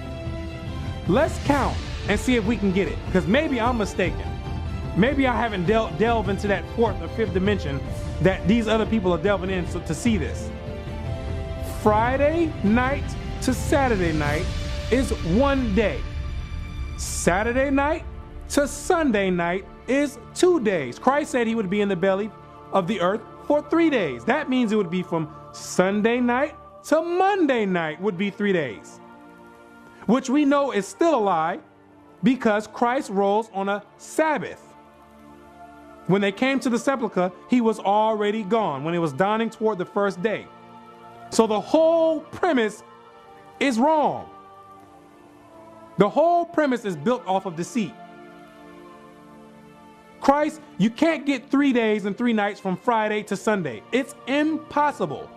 Let's count and see if we can get it, because maybe I'm mistaken. Maybe I haven't delved into that 4th or 5th dimension that these other people are delving in to see this. Friday night to Saturday night is 1 day. Saturday night to Sunday night is 2 days. Christ said he would be in the belly of the earth for 3 days. That means it would be from Sunday night to Monday night would be 3 days, which we know is still a lie because Christ rose on a Sabbath. When they came to the sepulchre, he was already gone when it was dawning toward the first day. So the whole premise is wrong. The whole premise is built off of deceit. Christ, you can't get 3 days and 3 nights from Friday to Sunday. It's impossible.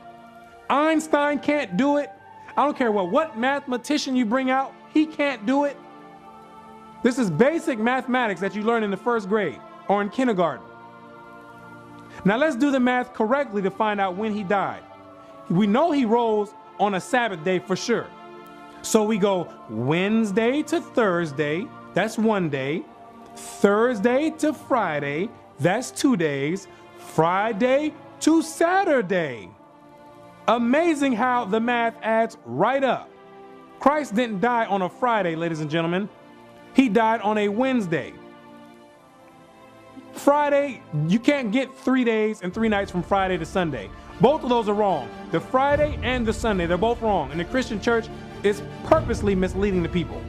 Einstein can't do it. I don't care what mathematician you bring out, he can't do it. This is basic mathematics that you learn in the 1st grade or in kindergarten. Now let's do the math correctly to find out when he died. We know he rose on a Sabbath day for sure. So we go Wednesday to Thursday, that's 1 day. Thursday to Friday, that's 2 days. Friday to Saturday. Amazing how the math adds right up. Christ didn't die on a Friday, ladies and gentlemen. He died on a Wednesday. Friday, you can't get 3 days and 3 nights from Friday to Sunday. Both of those are wrong. The Friday and the Sunday, they're both wrong. And the Christian church is purposely misleading the people.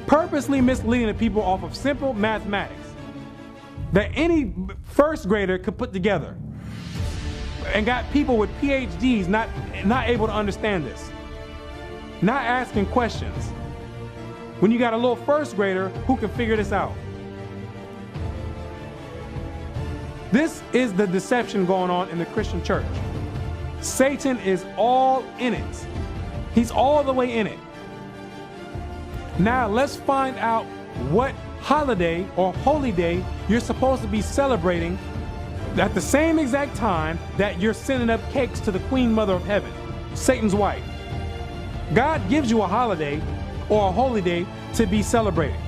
Purposely misleading the people off of simple mathematics that any first grader could put together, and got people with PhDs not able to understand this, not asking questions, when you got a little first grader who can figure this out. This is the deception going on in the Christian church. Satan is all in it. He's all the way in it. Now let's find out what holiday or holy day you're supposed to be celebrating at the same exact time that you're sending up cakes to the Queen Mother of Heaven, Satan's wife. God gives you a holiday or a holy day to be celebrated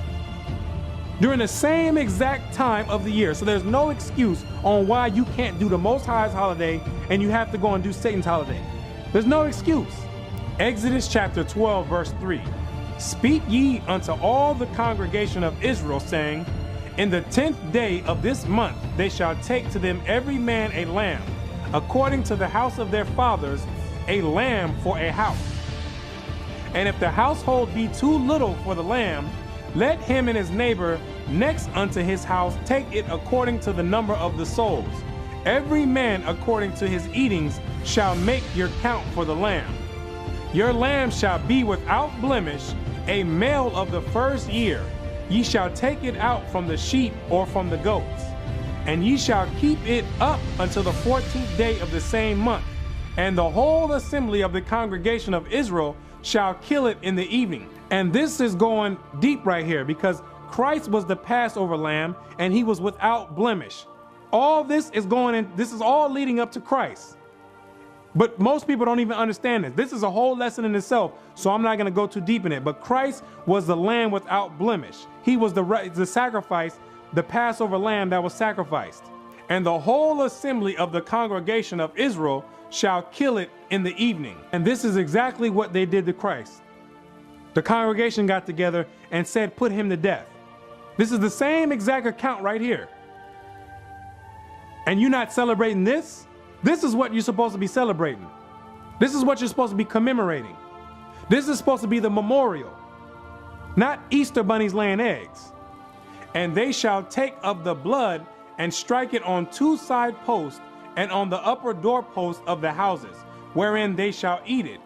during the same exact time of the year. So there's no excuse on why you can't do the Most High's holiday and you have to go and do Satan's holiday. There's no excuse. Exodus chapter 12, verse 3. Speak ye unto all the congregation of Israel, saying, in the 10th day of this month they shall take to them every man a lamb, according to the house of their fathers, a lamb for a house. And if the household be too little for the lamb, let him and his neighbor next unto his house take it according to the number of the souls. Every man according to his eatings shall make your count for the lamb. Your lamb shall be without blemish, a male of the first year. Ye shall take it out from the sheep or from the goats, and ye shall keep it up until the 14th day of the same month. And the whole assembly of the congregation of Israel shall kill it in the evening. And this is going deep right here, because Christ was the Passover lamb and he was without blemish. All this is going in, this is all leading up to Christ. But most people don't even understand this. This is a whole lesson in itself, so I'm not going to go too deep in it. But Christ was the lamb without blemish. He was the sacrifice, the Passover lamb that was sacrificed. And the whole assembly of the congregation of Israel shall kill it in the evening. And this is exactly what they did to Christ. The congregation got together and said, put him to death. This is the same exact account right here. And you're not celebrating this? This is what you're supposed to be celebrating. This is what you're supposed to be commemorating. This is supposed to be the memorial, not Easter bunnies laying eggs. And they shall take of the blood and strike it on 2 side posts and on the upper doorpost of the houses, wherein they shall eat it.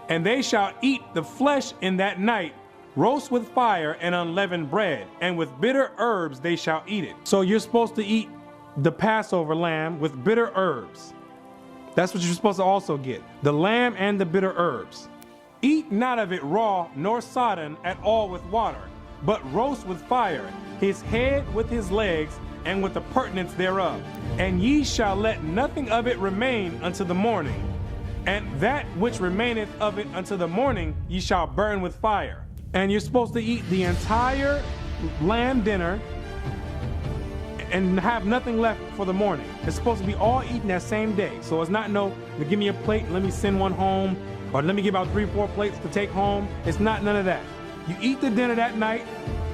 And they shall eat the flesh in that night, roast with fire and unleavened bread, and with bitter herbs they shall eat it. So you're supposed to eat the Passover lamb with bitter herbs. That's what you're supposed to also get, the lamb and the bitter herbs. Eat not of it raw, nor sodden at all with water, but roast with fire, his head with his legs, and with the purtenance thereof. And ye shall let nothing of it remain unto the morning. And that which remaineth of it unto the morning ye shall burn with fire. And you're supposed to eat the entire lamb dinner and have nothing left for the morning. It's supposed to be all eaten that same day. So it's not no, give me a plate and let me send one home, or let me give out 3 or 4 plates to take home. It's not none of that. You eat the dinner that night.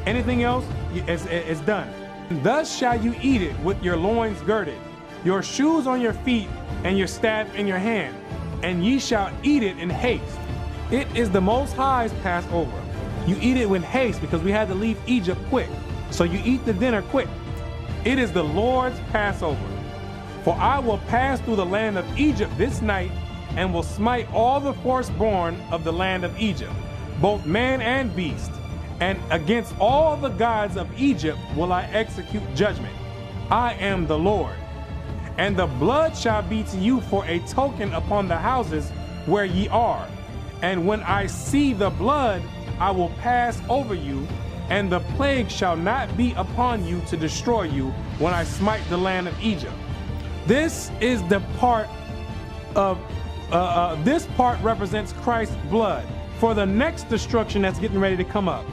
Anything else, it's done. And thus shall you eat it with your loins girded, your shoes on your feet, and your staff in your hand. And ye shall eat it in haste. It is the Most High's Passover. You eat it with haste because we had to leave Egypt quick. So you eat the dinner quick. It is the Lord's Passover. For I will pass through the land of Egypt this night, and will smite all the firstborn of the land of Egypt, both man and beast. And against all the gods of Egypt will I execute judgment. I am the Lord. And the blood shall be to you for a token upon the houses where ye are. And when I see the blood, I will pass over you, and the plague shall not be upon you to destroy you when I smite the land of Egypt. This is the part of, this part represents Christ's blood for the next destruction that's getting ready to come up.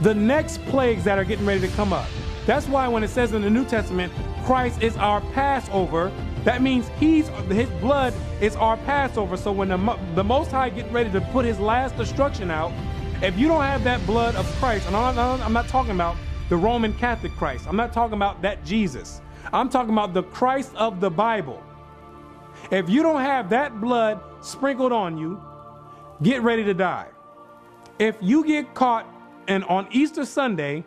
The next plagues that are getting ready to come up. That's why when it says in the New Testament, Christ is our Passover, that means his blood is our Passover. So when the Most High getting ready to put his last destruction out, if you don't have that blood of Christ, and I'm not talking about the Roman Catholic Christ, I'm not talking about that Jesus, I'm talking about the Christ of the Bible. If you don't have that blood sprinkled on you, get ready to die. If you get caught and on Easter Sunday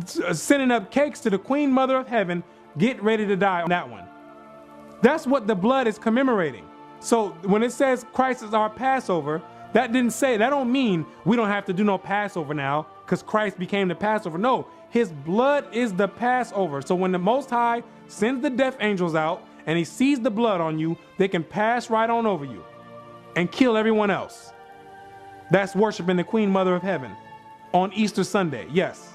sending up cakes to the Queen Mother of Heaven, get ready to die on that one. That's what the blood is commemorating. So when it says Christ is our Passover, that don't mean we don't have to do no Passover now because Christ became the Passover. No, his blood is the Passover. So when the Most High sends the death angels out and he sees the blood on you, they can pass right on over you and kill everyone else that's worshiping the Queen Mother of Heaven on Easter Sunday, yes,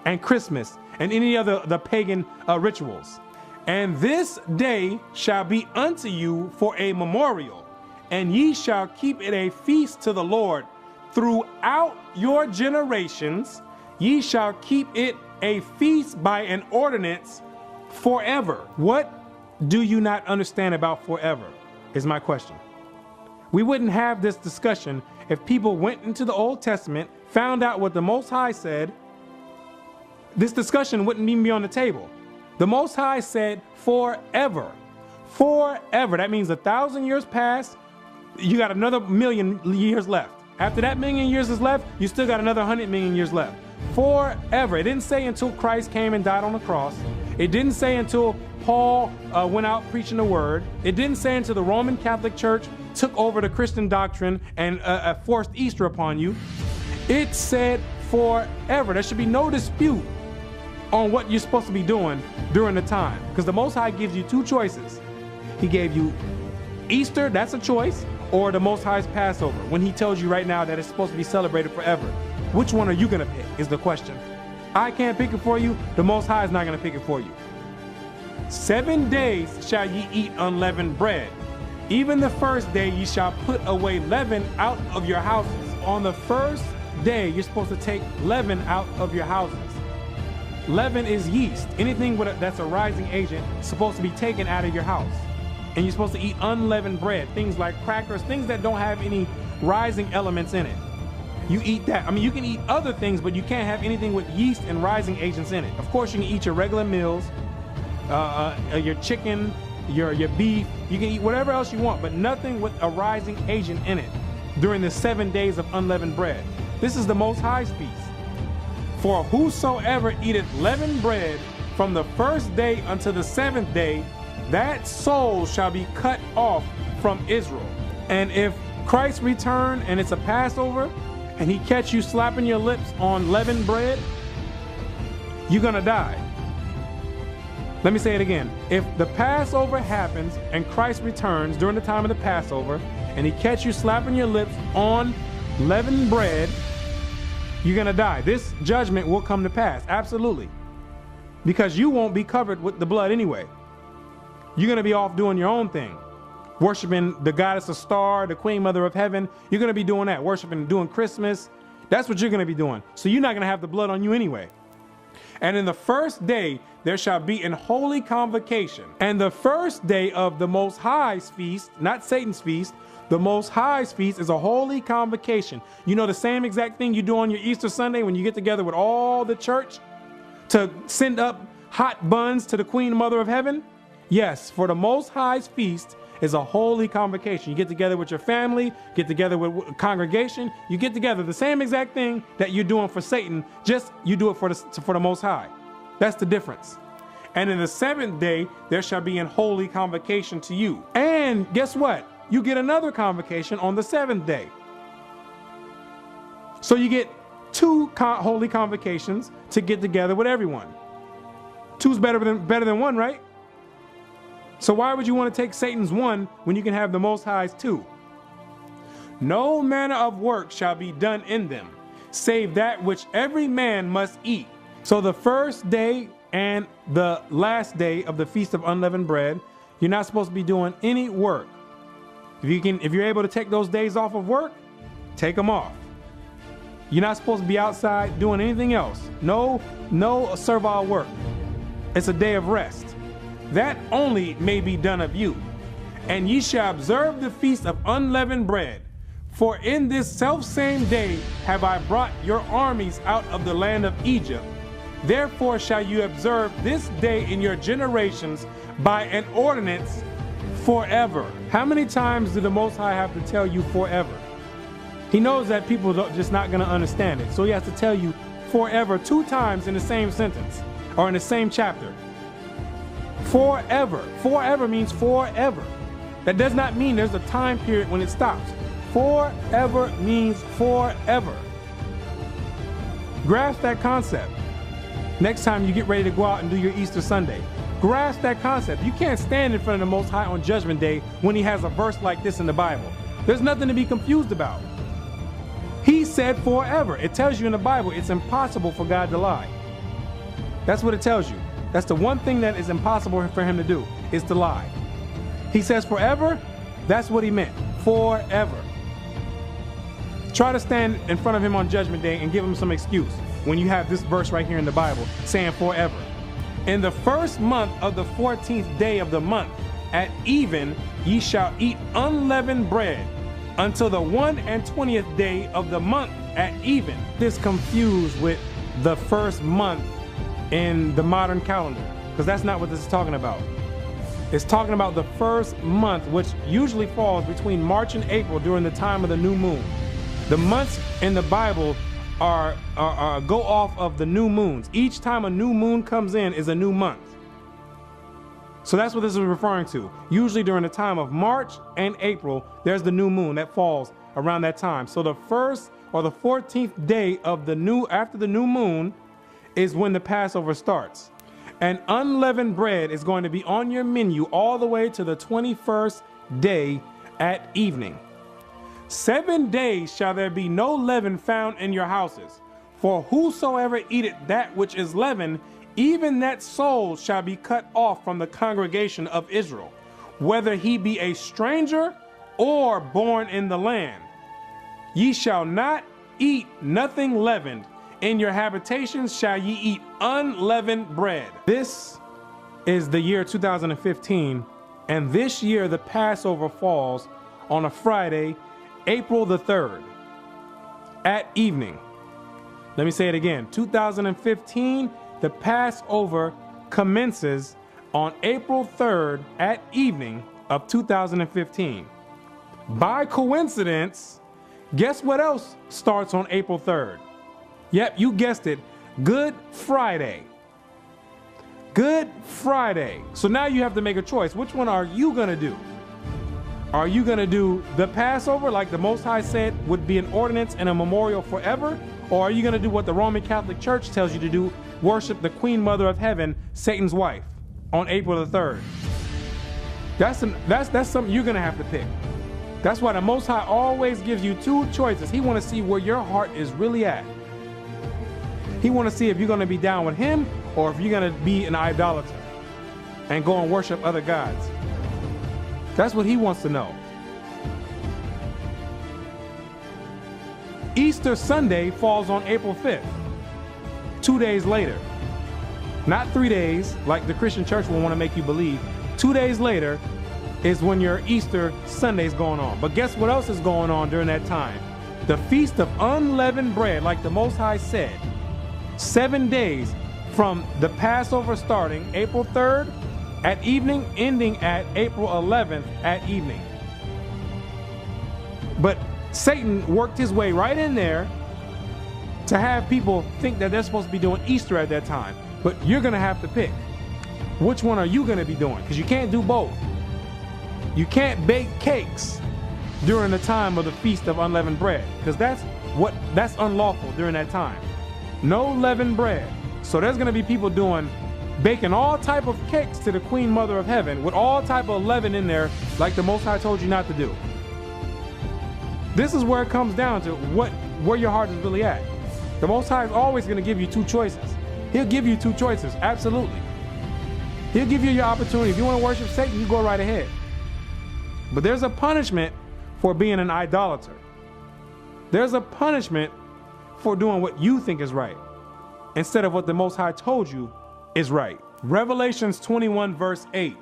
and Christmas and any other the pagan rituals. And this day shall be unto you for a memorial, and ye shall keep it a feast to the Lord throughout your generations. Ye shall keep it a feast by an ordinance forever. What do you not understand about forever is my question. We wouldn't have this discussion if people went into the Old Testament, found out what the Most High said. This discussion wouldn't even be on the table. The Most High said forever. Forever. That means 1,000 years pass, you got another 1,000,000 years left. After that 1,000,000 years is left, you still got another 100,000,000 years left. Forever. It didn't say until Christ came and died on the cross. It didn't say until Paul went out preaching the word. It didn't say until the Roman Catholic Church took over the Christian doctrine and forced Easter upon you. It said forever. There should be no dispute on what you're supposed to be doing during the time, because the Most High gives you two choices. He gave you Easter, that's a choice, or the Most High's Passover, when he tells you right now that it's supposed to be celebrated forever. Which one are you going to pick is the question. I can't pick it for you. The Most High is not going to pick it for you. 7 days shall ye eat unleavened bread. Even the first day ye shall put away leaven out of your houses. On the first day, you're supposed to take leaven out of your houses. Leaven is yeast. Anything that's a rising agent is supposed to be taken out of your house. And you're supposed to eat unleavened bread, things like crackers, things that don't have any rising elements in it. You eat that. I mean, you can eat other things, but you can't have anything with yeast and rising agents in it. Of course, you can eat your regular meals, your chicken, your beef. You can eat whatever else you want, but nothing with a rising agent in it during the 7 days of unleavened bread. This is the Most High's feast. For whosoever eateth leavened bread from the first day unto the 7th day, that soul shall be cut off from Israel. And if Christ return and it's a Passover, and he catch you slapping your lips on leavened bread, you're gonna die. Let me say it again. If the Passover happens and Christ returns during the time of the Passover, and he catch you slapping your lips on leavened bread, you're gonna die. This judgment will come to pass, absolutely. Because you won't be covered with the blood anyway. You're gonna be off doing your own thing. Worshiping the goddess of star, the Queen Mother of Heaven. You're gonna be doing that, worshiping, doing Christmas. That's what you're gonna be doing. So you're not gonna have the blood on you anyway. And in the first day, there shall be an holy convocation. And the first day of the Most High's feast, not Satan's feast, the Most High's feast is a holy convocation. You know the same exact thing you do on your Easter Sunday when you get together with all the church to send up hot buns to the Queen Mother of Heaven? Yes, for the Most High's feast is a holy convocation. You get together with your family, get together with a congregation, you get together, the same exact thing that you're doing for Satan, just you do it for the Most High. That's the difference. And in the 7th day, there shall be an holy convocation to you. And guess what? You get another convocation on the 7th day. So you get 2 holy convocations to get together with everyone. 2's better than 1, right? So why would you want to take Satan's 1 when you can have the Most High's 2? No manner of work shall be done in them, save that which every man must eat. So the first day and the last day of the Feast of Unleavened Bread. You're not supposed to be doing any work. If you're able to take those days off of work, take them off. You're not supposed to be outside doing anything else. No servile work. It's a day of rest. That only may be done of you. And ye shall observe the Feast of Unleavened Bread. For in this selfsame day have I brought your armies out of the land of Egypt. Therefore shall you observe this day in your generations by an ordinance forever. How many times do the Most High have to tell you forever? He knows that people are just not going to understand it. So he has to tell you forever 2 times in the same sentence or in the same chapter. Forever. Forever means forever. That does not mean there's a time period when it stops. Forever means forever. Grasp that concept. Next time you get ready to go out and do your Easter Sunday, grasp that concept. You can't stand in front of the Most High on Judgment Day when he has a verse like this in the Bible. There's nothing to be confused about. He said forever. It tells you in the Bible it's impossible for God to lie. That's what it tells you. That's the one thing that is impossible for him to do, is to lie. He says forever, that's what he meant. Forever. Try to stand in front of him on Judgment Day and give him some excuse when you have this verse right here in the Bible saying forever. In the first month of the 14th day of the month, at even, ye shall eat unleavened bread until the 21st day of the month at even. This confused with the first month in the modern calendar, because that's not what this is talking about. It's talking about the first month, which usually falls between March and April during the time of the new moon. The months in the Bible go off of the new moons. Each time a new moon comes in is a new month. So that's what this is referring to. Usually during the time of March and April, there's the new moon that falls around that time. So the first or the 14th day of after the new moon is when the Passover starts. And unleavened bread is going to be on your menu all the way to the 21st day at evening. 7 days shall there be no leaven found in your houses. For whosoever eateth that which is leavened, even that soul shall be cut off from the congregation of Israel, whether he be a stranger or born in the land. Ye shall not eat nothing leavened. In your habitations shall ye eat unleavened bread. This is the year 2015, and this year the Passover falls on a Friday, April the 3rd, at evening. Let me say it again. 2015, the Passover commences on April 3rd at evening of 2015. By coincidence, guess what else starts on April 3rd? Yep, you guessed it. Good Friday. Good Friday. So now you have to make a choice. Which one are you going to do? Are you going to do the Passover like the Most High said would be an ordinance and a memorial forever? Or are you going to do what the Roman Catholic Church tells you to do, worship the Queen Mother of Heaven, Satan's wife, on April the 3rd? That's something you're going to have to pick. That's why the Most High always gives you 2 choices. He wants to see where your heart is really at. He wants to see if you're going to be down with him or if you're going to be an idolater and go and worship other gods. That's what he wants to know. Easter Sunday falls on April 5th, 2 days later. Not 3 days, like the Christian church will want to make you believe. 2 days later is when your Easter Sunday is going on. But guess what else is going on during that time? The Feast of Unleavened Bread, like the Most High said. 7 days from the Passover starting April 3rd at evening, ending at April 11th at evening. But Satan worked his way right in there to have people think that they're supposed to be doing Easter at that time. But you're going to have to pick. Which one are you going to be doing? Because you can't do both. You can't bake cakes during the time of the Feast of Unleavened Bread, because that's unlawful during that time. No leavened bread. So there's going to be people baking all type of cakes to the Queen Mother of Heaven with all type of leaven in there, like the Most High told you not to do. This is where it comes down to where your heart is really at. The Most High is always going to give you 2 choices. He'll give you two choices, absolutely. He'll give you your opportunity. If you want to worship Satan, you go right ahead. But there's a punishment for being an idolater. There's a punishment for doing what you think is right instead of what the Most High told you is right. Revelations 21 verse 8.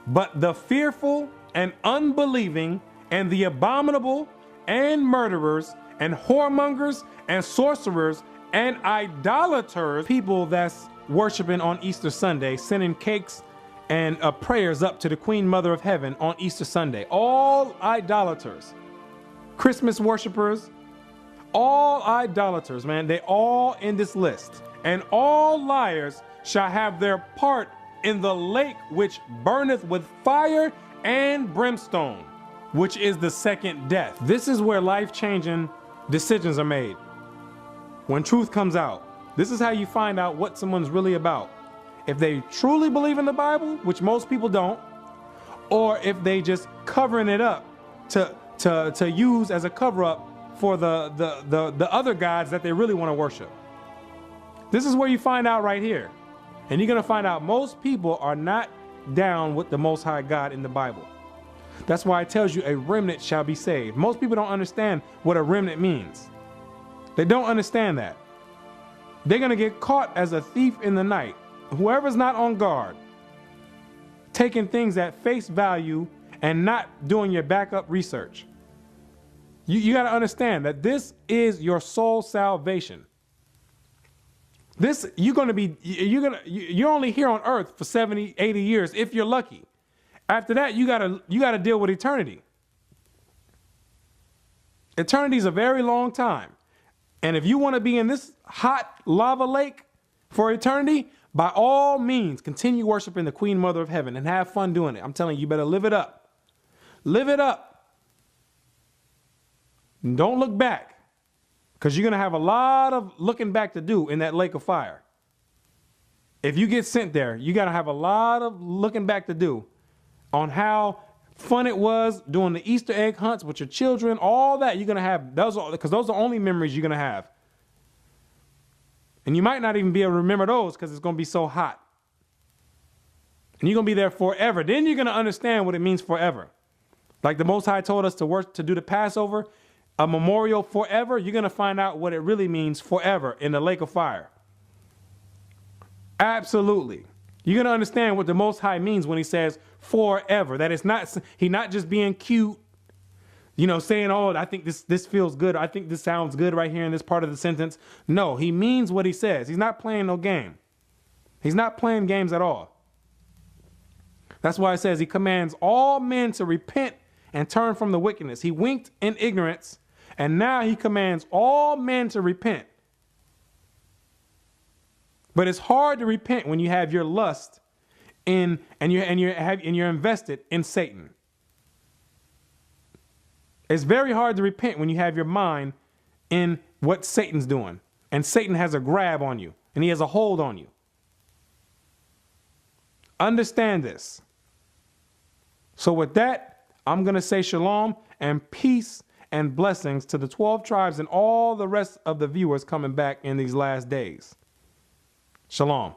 But the fearful and unbelieving and the abominable and murderers and whoremongers and sorcerers and idolaters, people that's worshiping on Easter Sunday, sending cakes and prayers up to the Queen Mother of Heaven on Easter Sunday. All idolaters, Christmas worshipers, all idolaters, man, they all in this list. And all liars shall have their part in the lake which burneth with fire and brimstone, which is the second death. This is where life-changing decisions are made. When truth comes out, this is how you find out what someone's really about. If they truly believe in the Bible, which most people don't, or if they just covering it up to use as a cover-up for the other gods that they really want to worship. This is where you find out right here. And you're going to find out most people are not down with the Most High God in the Bible. That's why it tells you a remnant shall be saved. Most people don't understand what a remnant means. They don't understand that. They're going to get caught as a thief in the night. Whoever's not on guard, taking things at face value and not doing your backup research. You got to understand that this is your soul salvation. This, you're only here on earth for 70, 80 years if you're lucky. After that, you gotta deal with eternity. Eternity is a very long time. And if you want to be in this hot lava lake for eternity, by all means, continue worshiping the Queen Mother of Heaven and have fun doing it. I'm telling you, you better live it up. Live it up. And don't look back. Because you're going to have a lot of looking back to do in that lake of fire. If you get sent there, you got to have a lot of looking back to do on how fun it was doing the Easter egg hunts with your children, all that you're going to have. Because those are only memories you're going to have. And you might not even be able to remember those because it's going to be so hot. And you're going to be there forever. Then you're going to understand what it means forever. Like the Most High told us to do the Passover, a memorial forever. You're going to find out what it really means forever in the lake of fire. Absolutely. You're going to understand what the Most High means when he says forever. That it's not, he's not just being cute, saying, oh, I think this feels good. I think this sounds good right here in this part of the sentence. No, he means what he says. He's not playing no game. He's not playing games at all. That's why it says he commands all men to repent and turn from the wickedness. He winked in ignorance, and now he commands all men to repent. But it's hard to repent when you have your lust and you're invested in Satan. It's very hard to repent when you have your mind in what Satan's doing, and Satan has a grab on you, and he has a hold on you. Understand this. So with that, I'm going to say shalom and peace and blessings to the 12 tribes and all the rest of the viewers coming back in these last days. Shalom.